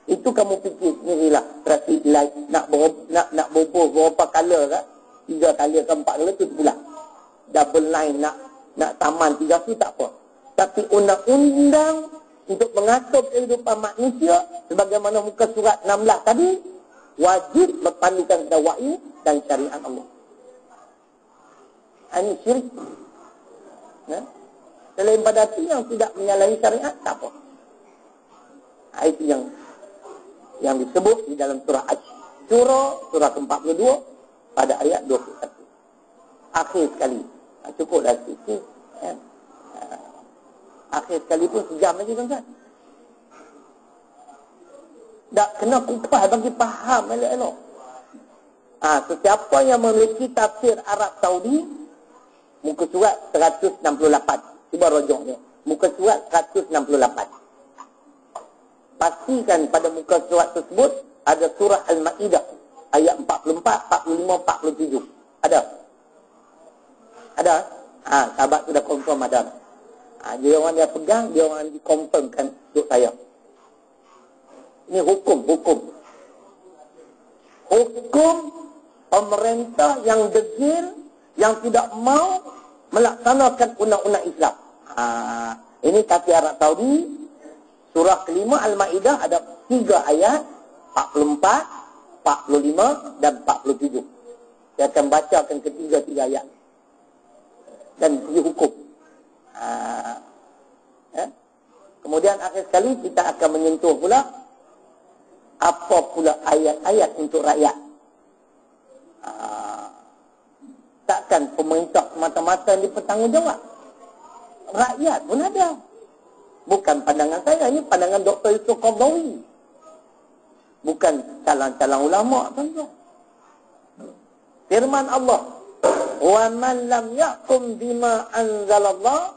Itu kamu fikir sendirilah, traffic light nak berubah berapa color kan? 3 color ke 4 color tu pula. Double line nak taman 3 tu tak apa. Tapi undang-undang untuk mengatur kehidupan manusia sebagaimana muka surat 16 tadi, wajib berpandukan kepada wahyu dan syariat Allah. Ini syirik. Selain pada itu yang tidak menyalahi syariat tak apa. Itu yang disebut di dalam surah Asy-Syura, surah ke-42, pada ayat 21. Akhir sekali. Cukuplah sikit. Kan? Akhir sekali pun sejam lagi tuan-tuan. Tak kena kupas bagi faham elok-elok. Sesiapa yang memiliki tafsir Arab Saudi, muka surat 168. Cuba rojoknya. Muka surat 168. Pastikan pada muka surat tersebut ada surah Al-Ma'idah. Ayat 44, 45, 47. Ada? Ada? Sahabat sudah confirm ada. Dia orang dia pegang, dia orang dikonfirmkan untuk saya. Ini hukum. Hukum pemerintah yang degil, yang tidak mau melaksanakan undang-undang Islam. Ini tafsir Arab Saudi, surah kelima Al-Ma'idah ada 3 ayat, 44, 45 dan 47. Saya akan bacakan ketiga-tiga ayat. Dan segi hukum. Kemudian akhir sekali kita akan menyentuh pula apa pula ayat-ayat untuk rakyat. Takkan pemerintah semata-mata yang dipertanggungjawab. Rakyat pun ada. Bukan pandangan saya, ini pandangan Dr. Yusuf Qaradawi. Bukan calon-calon ulama, tuan-tuan. Firman Allah, "Wa man lam yahkum bima anzalallah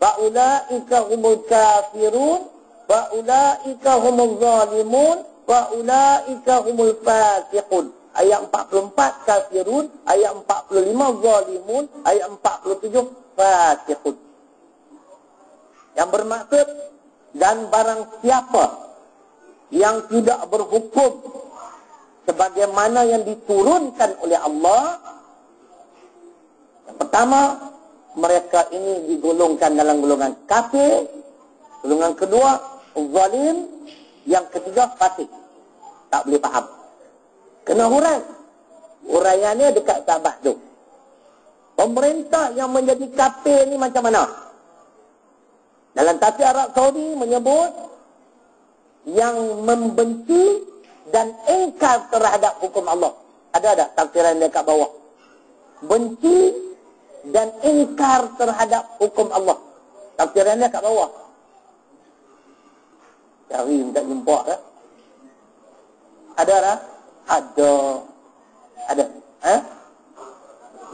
fa'ulaika humul kafirun fa'ulaika humul zalimun fa'ulaika humul fasiqun." Ayat 44 kafirun, ayat 45 zalimun, ayat 47 fasiqun. Yang bermaksud, dan barang siapa yang tidak berhukum sebagaimana yang diturunkan oleh Allah, yang pertama, mereka ini digolongkan dalam golongan kafir. Golongan kedua, zalim. Yang ketiga, fasik. Tak boleh faham. Kena hurai. Huraiannya dekat sahabat tu. Pemerintah yang menjadi kafir ni macam mana? Dalam tafsir Arab Saudi menyebut yang membenci dan ingkar terhadap hukum Allah. Ada tafsiran dekat bawah. Benci dan ingkar terhadap hukum Allah. Tafsirannya kat bawah. Cari tak jumpa tak? Ada tak? Ada.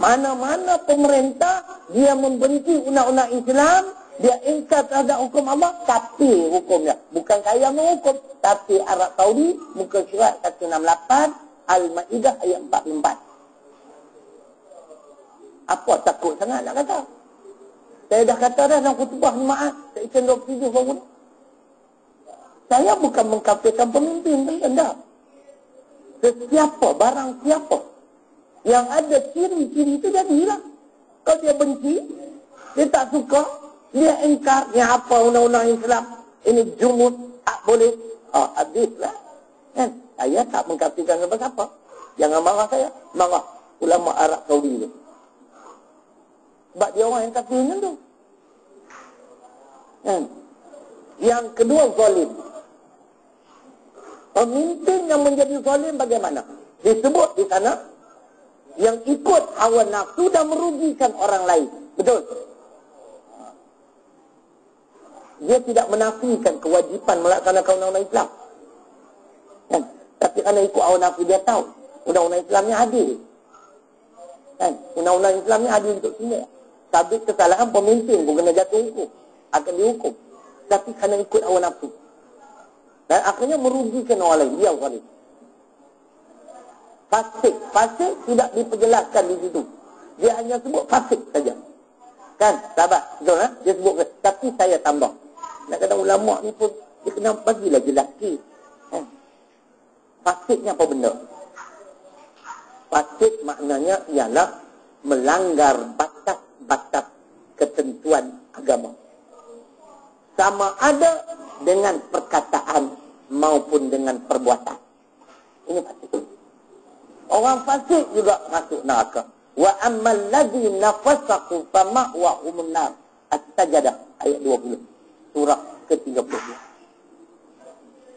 Mana-mana pemerintah dia membenci undang-undang Islam, dia ingkar terhadap hukum Allah, tapi hukumnya bukan saya menghukum, tapi Arab Saudi muka surat 168 Al-Ma'idah ayat 44. Apa takut sangat nak kata? Saya dah kata dah dalam khutbah Jumaat, section 27 baru. Saya bukan mengkafirkan pemimpin, tak. Sesiapa, barang siapa yang ada ciri-ciri itu jadilah. Kalau dia benci, dia tak suka, dia ingkar, yang apa undang-undang Islam, ini jumud, tak boleh. Habislah. Kan? Saya tak mengkafirkan siapa-siapa. Jangan marah saya, marah ulama Arab Saudi itu. Sebab dia orang yang kafirnya tu. Yang kedua, zalim. Pemimpin yang menjadi zalim bagaimana? Disebut di sana, yang ikut hawa nafsu dan merugikan orang lain. Betul? Dia tidak menafikan kewajipan melaksanakan undang-undang Islam. Tapi kerana ikut hawa nafsu, dia tahu undang-undang Islamnya adil. Undang-undang Islamnya adil untuk semua. Sabit kesalahan pemimpin pun kena jatuh hukum, akan dihukum. Tapi kerana ikut hawa nafsu, dan akhirnya merugikan orang lain. Dia zalim. Fasik tidak diperjelaskan di situ. Dia hanya sebut fasik saja. Kan? Sahabat, betul kan? Dia sebut, tapi saya tambah. Nak kata ulama ni pun dia kena bagilah jelas sikit. Fasiknya apa benda? Fasik maknanya ialah melanggar batas-batas ketentuan agama. Sama ada dengan perkataan maupun dengan perbuatan. Ini fasik. Orang fasik juga masuk neraka. Wa ammal ladzina fasaqu fama'wahumun nar. As-Sajdah ayat 20. Surah ke-30.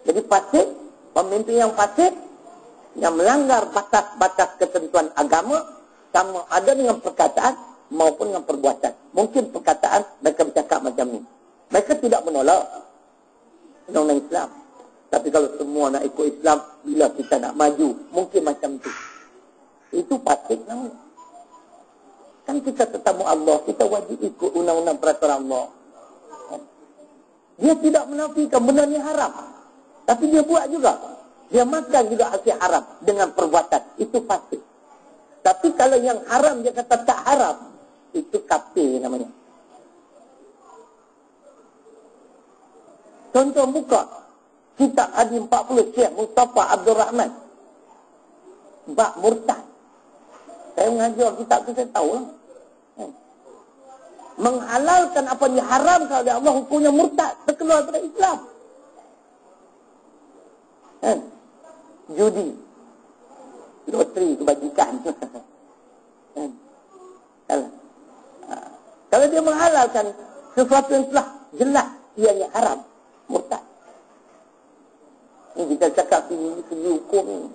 Jadi fasik, pemimpin yang fasik, yang melanggar batas-batas ketentuan agama, sama ada dengan perkataan maupun dengan perbuatan. Mungkin perkataan mereka bercakap macam ni. Mereka tidak menolak undang-undang Islam. Tapi kalau semua nak ikut Islam, bila kita nak maju, mungkin macam tu. Itu fasik namanya. Kan kita tetamu Allah, kita wajib ikut undang-undang peraturan Allah. Dia tidak menafikan benda ni haram. Tapi dia buat juga. Dia makan juga hasil haram dengan perbuatan. Itu fasik. Tapi kalau yang haram dia kata tak haram, itu kafir namanya. Contoh buka kitab Hadi 40 Syekh Mustafa Abdul Rahman bab murtad. Saya mengajar kitab tu, saya tahu lah. Menghalalkan apa yang diharamkan oleh Allah, hukumnya murtad, terkeluar daripada Islam. Judi, loteri, kebajikan. Kalau dia menghalalkan sesuatu yang telah jelas ianya haram, murtad. Ini kita cakap segi hukum ni.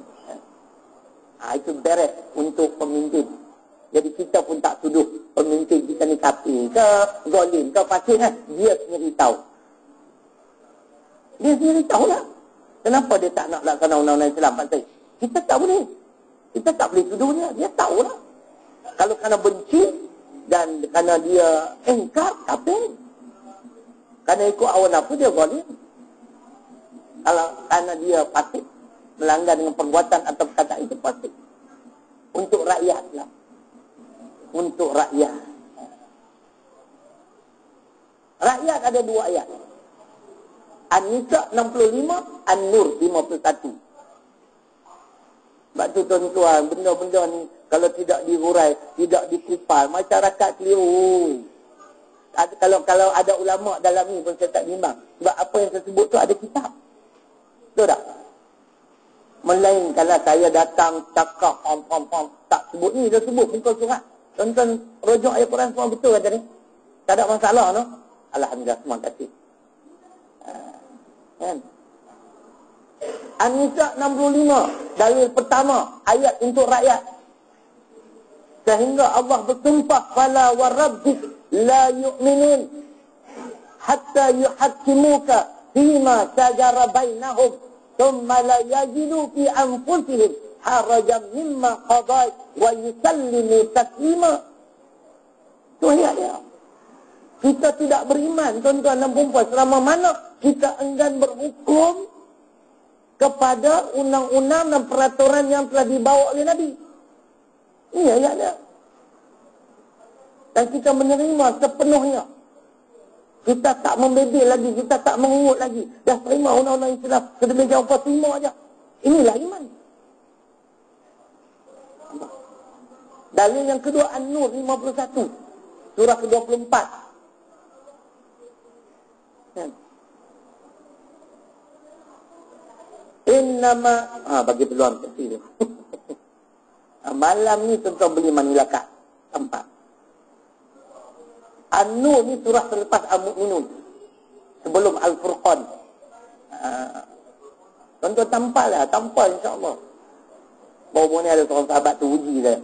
Itu beres untuk pemimpin. Jadi kita pun tak tuduh pemimpin kita ni kafir ke, zalim ke, fasik kan. Dia sendiri tahu. Dia sendiri tahu lah. Kenapa dia tak nak laksana undang-undang Islam? Kita tak boleh. Kita tak boleh tuduh dia. Dia tahu lah. Kalau kerana benci dan kerana dia engkar, kafir. Kerana ikut hawa nafsu, dia zalim. Kalau kerana dia fasik, melanggar dengan perbuatan atau perkataan, itu fasik. Untuk rakyat lah. Untuk rakyat. Rakyat ada 2 ayat. An-Nisa 65, An-Nur 51. Sebab tu tuan-tuan, benda-benda ni kalau tidak dihurai, tidak dikupal, masyarakat keliru. Kalau ada ulama dalam ni pun saya tak bimbang. Sebab apa yang saya sebut tu ada kitab. Betul tak? Melainkanlah saya datang cakap pom tak sebut ni, dia sebut muka surat. Tonton rujuk ayat Quran semua betul kata ni. Tak ada masalah no. Alhamdulillah, terima kasih. Kan? An-Nisa 65, dalil pertama, ayat untuk rakyat. Sehingga Allah bersumpah, fala wa rabbik la yu'minun hatta yuhakkimuka fima shajara bainahum thumma la yajidu fi anfusihim harajan mimma qadait wa yusallimu taslima. Itu ayat dia. Kita tidak beriman, tuan-tuan dan puan-puan, selama mana kita enggan berhukum kepada undang-undang dan peraturan yang telah dibawa oleh Nabi. Ini ayatnya. Dan kita menerima sepenuhnya. Kita tak membebel lagi, kita tak mengungut lagi. Dah terima undang-undang Islam, sedemikian rupa terima aja. Inilah iman. Dalil yang kedua, An-Nur 51, surah ke-24. Innama bagi peluang kecil. Malam ni tuan-tuan beli Manila Card tempat. An-Nur ni surah selepas Al-Mu'minun, sebelum Al-Furqan. Tuan-tuan tampal insya-Allah. Baru ni ada seorang sahabat tu uji dia.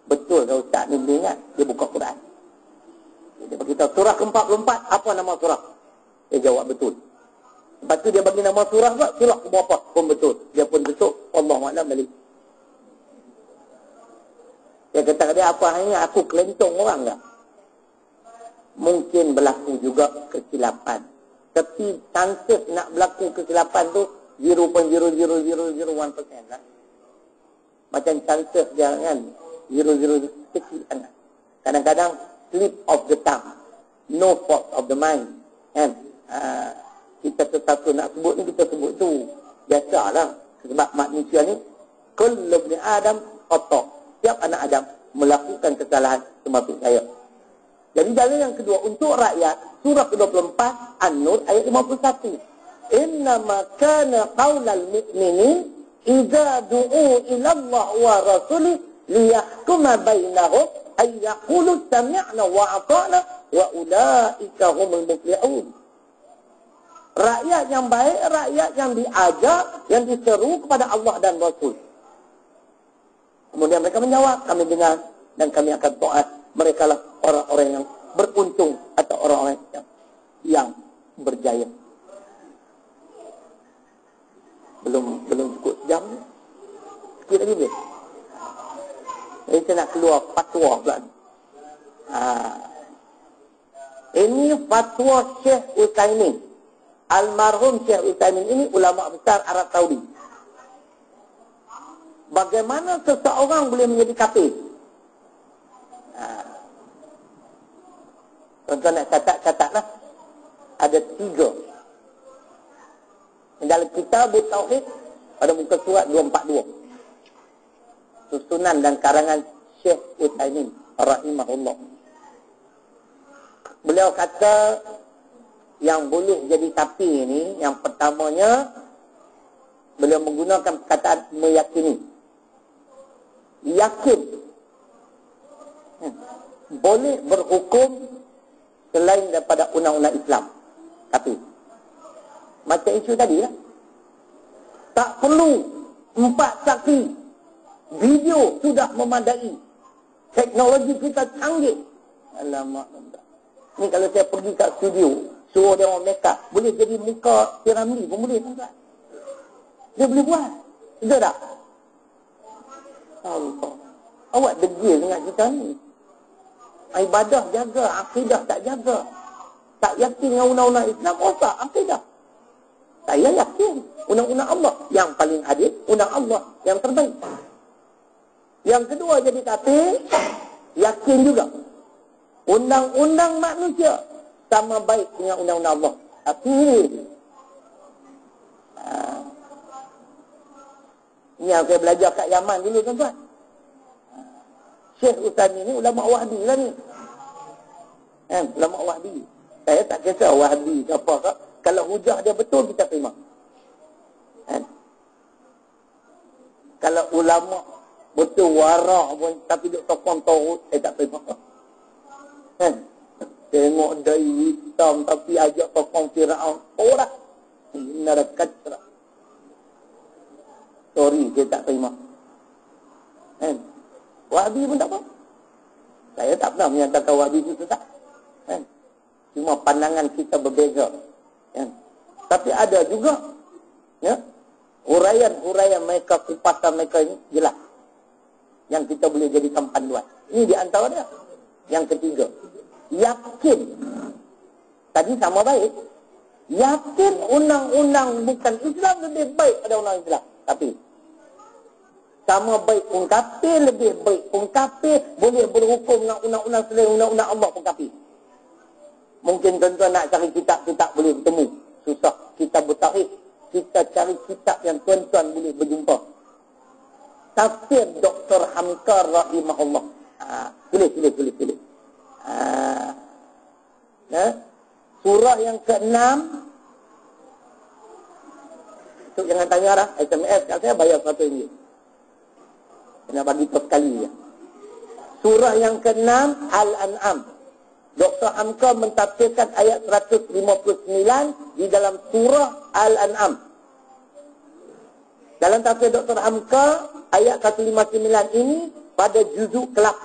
Betul kalau ustaz ni boleh ingat, dia buka Quran. Dia beritahu surah ke-44, apa nama surah? Dia jawab betul. Lepas tu dia bagi nama surah pula, surah ke berapa pun betul. Dia pun tutup, Allahu'alam balik. Dia kata dia, apa hanya aku kelentong orang tak? Mungkin berlaku juga kesilapan. Tapi chances nak berlaku kesilapan tu 0.00001% lah. Macam chances dia kan 0.0 kecil sangat. Kadang-kadang slip of the tongue, no fault of the mind. Kan? Kita satu nak sebut ni, kita sebut tu. Biasalah. Sebab manusia ni, kullu ibni Adam khata'. Setiap anak Adam melakukan kesalahan termasuk saya. Jadi dalil yang kedua untuk rakyat, surah ke-24 An-Nur ayat 51. Innama kana qaulal mu'minin idza du'u ila Allah wa rasulih liyahkuma bainahum ay yaqulu sami'na wa ata'na wa ulaika humul muflihun. Rakyat yang baik, rakyat yang diajar, yang diseru kepada Allah dan Rasul. Kemudian mereka menjawab, kami dengar dan kami akan taat. Mereka lah orang-orang yang beruntung atau orang-orang yang berjaya. Belum cukup jam. Sikit lagi boleh? Jadi saya nak keluar fatwa pula. Ini fatwa Syekh Utsaimin. Almarhum Syekh Utsaimin ini ulama besar Arab Saudi. Bagaimana seseorang boleh menjadi kafir? Tuan-tuan nak catatlah. Ada 3. Dalam kitab Tauhid pada muka surat 242. Susunan dan karangan Syekh Utsaimin rahimahullah. Beliau kata yang boleh jadi kafir ini, yang pertamanya beliau menggunakan perkataan meyakini. Yakin boleh berhukum selain daripada undang-undang Islam. Tapi macam isu tadi lah. Tak perlu 4 saksi. Video sudah memadai. Teknologi kita canggih. Alamak. Ni kalau saya pergi kat studio, suruh dia orang make up, boleh jadi muka Piramli pun boleh. Dia boleh buat. Betul tak? Allah. Awak degil dengan kita ni. Ibadah jaga, akidah tak jaga. Tak yakin dengan undang-undang Islam, rosak akidah. Saya yakin undang-undang Allah yang paling adil, undang Allah yang terbaik. Yang kedua jadi kafir, yakin juga undang-undang manusia sama baik dengan undang-undang Allah. Tapi ini yang saya belajar kat Yaman dulu, tuan-tuan. Syekh Utsaimin ni ulama Wahbi lah ni. Ulama Wahbi. Saya tak kisah Wahbi ke apa ke. Kalau hujah dia betul, kita terima. Kalau ulama betul warak pun, tapi dia sokong Tauhid, tak terima. Tengok dari hitam, tapi ajak sokong Fir'aun. Orang. Neraka cerah. Sorry, saya tak terima. Wahbi pun tak apa. Saya tak pernah menyatakan Wahbi itu sesat. Cuma pandangan kita berbeza. Tapi ada juga huraian mereka, kupasan mereka ini jelas. Yang kita boleh jadikan panduan. Ini di antara dia. Yang ketiga, yakin. Tadi sama baik. Yakin undang-undang bukan Islam lebih baik pada undang Islam. Tapi sama baik pun kafir, lebih baik pun kafir, boleh berhukum dengan undang-undang selain undang-undang Allah pun kafir. Mungkin tuan-tuan nak cari kitab-kitab boleh bertemu. Susah. Kitab Tauhid. Kita cari kitab yang tuan-tuan boleh berjumpa. Tafsir Dr. Hamka rahimahullah. Pilih. Surah yang ke-6. So, jangan tanya lah. SMS kat saya bayar RM1. Kena bagi tu sekali je. Surah yang ke-6 Al-An'am. Dr. Hamka mentafsirkan ayat 159 di dalam surah Al-An'am. Dalam tafsir Dr. Hamka, ayat 159 ini pada juzuk ke-8.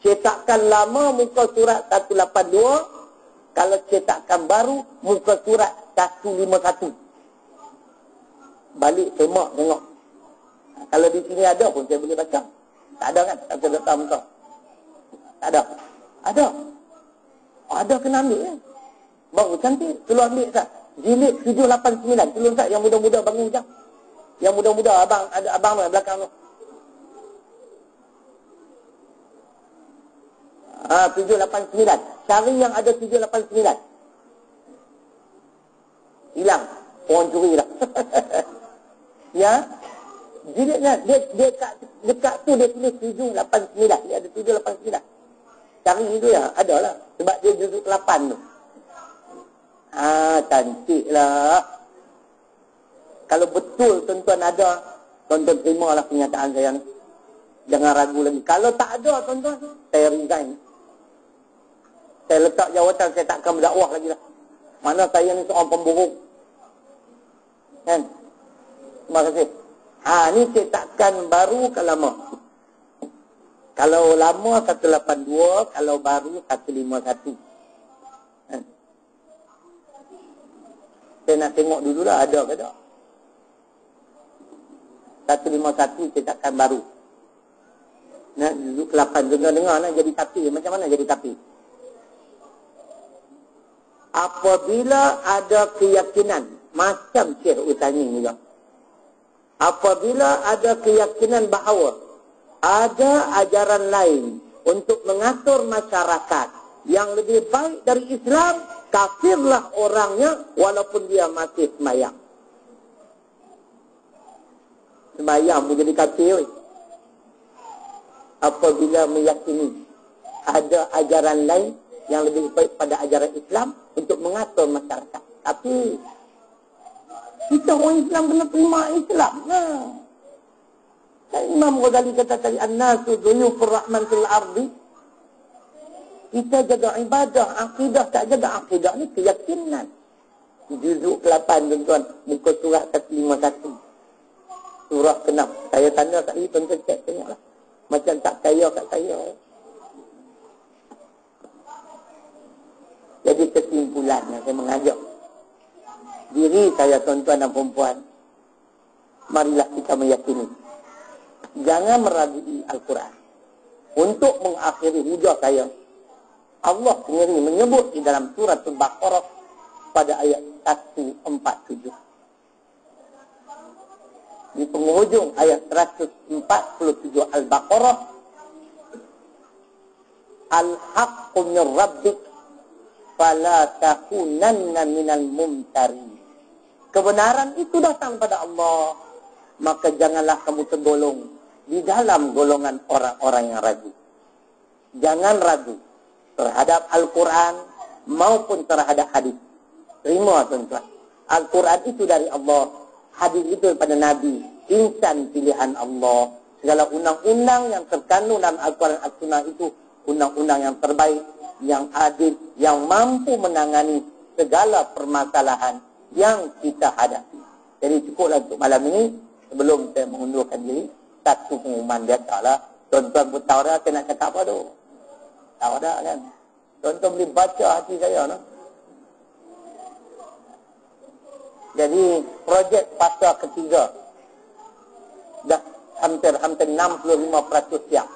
Cetakan lama muka surat 182. Kalau cetakan baru muka surat 151. Balik tengok. Kalau di sini ada pun saya boleh baca. Tak ada kan? Tafsir Dr. Hamka. Tak ada. Ada kena ambil ya. Baru cantik. Tolong ambil Ustaz. Jilid 789. Tolong Ustaz yang muda-muda bangun jam. Yang muda-muda abang mana belakang tu. 789. Cari yang ada 789. Hilang. Orang curi dah. Ya. Jilidnya dia dekat tu dia tulis 789. Dia ada 789. Cari itu ya, ada lah. Sebab dia juzuk 8 tu. Cantik lah. Kalau betul tuan-tuan ada, tuan-tuan terimalah kenyataan saya ni. Jangan ragu lagi. Kalau tak ada tuan-tuan, saya resign. Saya letak jawatan, saya takkan berdakwah lagi lah. Mana saya ni seorang pembohong. Kan? Terima kasih. Ni cetakan baru ke lama. Kalau lama 182, kalau baru 151. Saya nak tengok dululah ada ke tak. 151 cetakan baru. Nak duduk 8 dengar nak jadi tapi. Macam mana jadi tapi? Apabila ada keyakinan, macam Syekh Utsaimin juga. Apabila ada keyakinan bahawa ada ajaran lain untuk mengatur masyarakat yang lebih baik dari Islam, kafirlah orangnya walaupun dia masih sembahyang. Sembahyang pun jadi kafir. Apabila meyakini ada ajaran lain yang lebih baik pada ajaran Islam untuk mengatur masyarakat. Tapi kita orang Islam kena terima Islam. Imam Ghazali kata tadi, an-nasu dhuyufur rahman fil ardi. Kita jaga ibadah, akidah, tak jaga akidah ni keyakinan. Juzuk 8 tuan-tuan, muka surat 151. Surah ke-6. Saya tanya tadi, tuan-tuan cek tengoklah. Macam tak kaya kat saya. Jadi kesimpulan yang saya mengajak diri saya, tuan-tuan dan perempuan, marilah kita meyakini. Jangan meragui Al-Quran. Untuk mengakhiri hujah saya, Allah sendiri menyebut di dalam surah Al-Baqarah pada ayat 147. Di penghujung ayat 147 Al-Baqarah, Al-haqqu min rabbik fala takunanna minal mumtarin. Kebenaran itu datang pada Allah, maka janganlah kamu tergolong di dalam golongan orang-orang yang ragu. Jangan ragu terhadap Al-Quran maupun terhadap hadis. Terima tuan-tuan. Al-Quran itu dari Allah, hadis itu daripada Nabi, insan pilihan Allah. Segala undang-undang yang terkandung dalam Al-Quran As-Sunnah itu undang-undang yang terbaik, yang adil, yang mampu menangani segala permasalahan yang kita hadapi. Jadi cukuplah untuk malam ini. Sebelum saya mengundurkan diri, satu pengumuman biasa lah. Tuan-tuan pun tahu dah saya nak cakap apa tu. Tahu dah kan. Tuan-tuan boleh baca hati saya. No? Jadi projek fasa ketiga dah hampir 65% siap.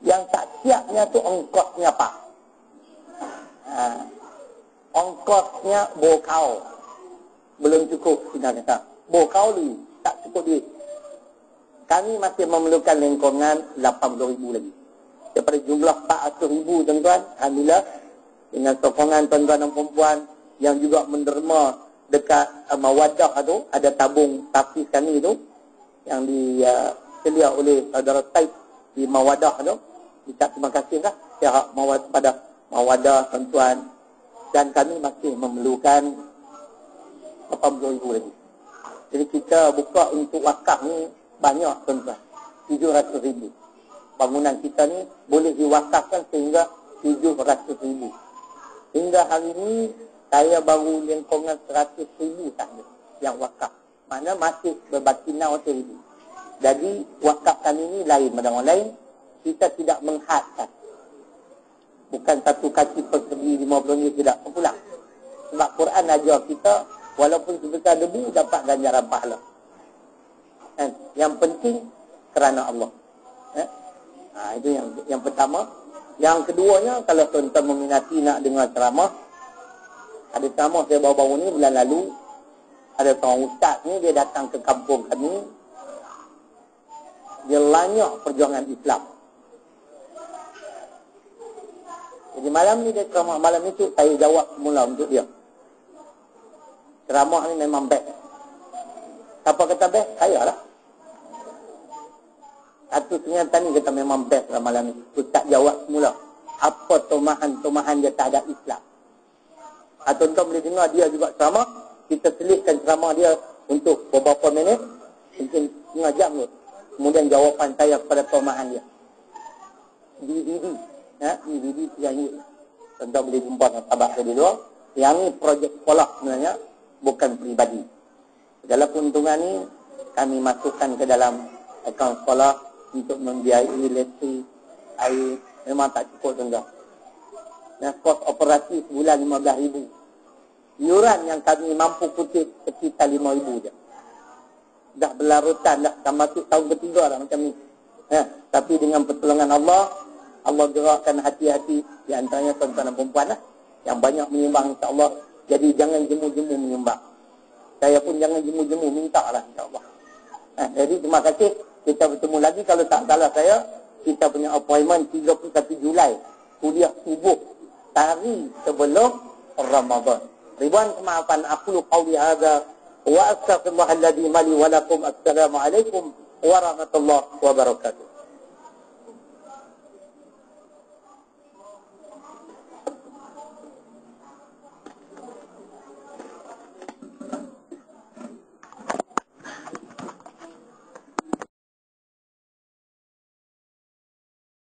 Yang tak siapnya tu ongkosnya Pak. Ongkosnya bokau. Belum cukup kita kata. Bokau ni tak cukup duit. Kami masih memerlukan lingkungan 80,000 lagi. Daripada jumlah 400,000 tuan-tuan, alhamdulillah dengan sokongan tuan-tuan dan perempuan yang juga menderma dekat Mawadah tu, ada tabung tapis kami tu yang disedia oleh saudara Taib di Mawadah tu. Kita terima kasih lah pihak pada Mawadah tuan-tuan, dan kami masih memerlukan 80,000 lagi. Jadi kita buka untuk wakaf ni banyak tuan-tuan, 700,000. Bangunan kita ni boleh diwakafkan sehingga 700,000. Hingga hari ini saya baru lingkungan 100,000 sahaja yang wakaf. Mana masih berbaki 600,000. Jadi wakaf kami ni lain pada orang lain. Kita tidak menghadkan. Bukan satu kaki persegi 50 ni tidak pulang. Sebab Quran ajar kita walaupun sebesar debu dapat ganjaran pahala. Yang penting kerana Allah. Itu yang pertama. Yang keduanya, kalau tuan-tuan meminati nak dengar ceramah, ada ceramah saya baru-baru ni bulan lalu. Ada seorang ustaz ni, dia datang ke kampung kami. Dia lanyak perjuangan Islam. Jadi malam ni dia ceramah, malam itu saya jawab semula untuk dia. Ceramah ni memang best. Siapa kata best? Saya lah. Satu Sungai Tani kata memang best lah malam ni. Ustaz jawab semula. Apa tomahan-tomahan dia terhadap Islam. Tuan-tuan boleh dengar dia juga ceramah. Kita selitkan ceramah dia untuk beberapa minit. Mungkin setengah jam kot. Kemudian jawapan saya kepada tomahan dia. DVD. DVD yang ini. Tuan-tuan boleh jumpa dengan sahabat saya di luar. Yang ni projek sekolah sebenarnya. Bukan peribadi. Segala keuntungan ni kami masukkan ke dalam akaun sekolah untuk membiayai lesi, air. Memang tak cukup tuan-tuan. Dan kos operasi sebulan 15,000. Iuran yang kami mampu kutip sekitar 5,000 je. Dah berlarutan, dah masuk tahun ketiga dah macam ni. Tapi dengan pertolongan Allah, Allah gerakkan hati-hati di antaranya tuan-tuan dan perempuan lah, yang banyak menyumbang insya-Allah. Jadi jangan jemu-jemu menyumbang. Saya pun jangan jemu-jemu minta lah insya-Allah. Jadi terima kasih. Kita bertemu lagi kalau tak salah saya. Kita punya appointment 31 Julai. Kuliah subuh. Hari sebelum Ramadan. Ribuan kemaafan. Aqulu qawli hadha. Wa astaghfirullahaladzim li wa lakum. Assalamualaikum warahmatullahi wabarakatuh.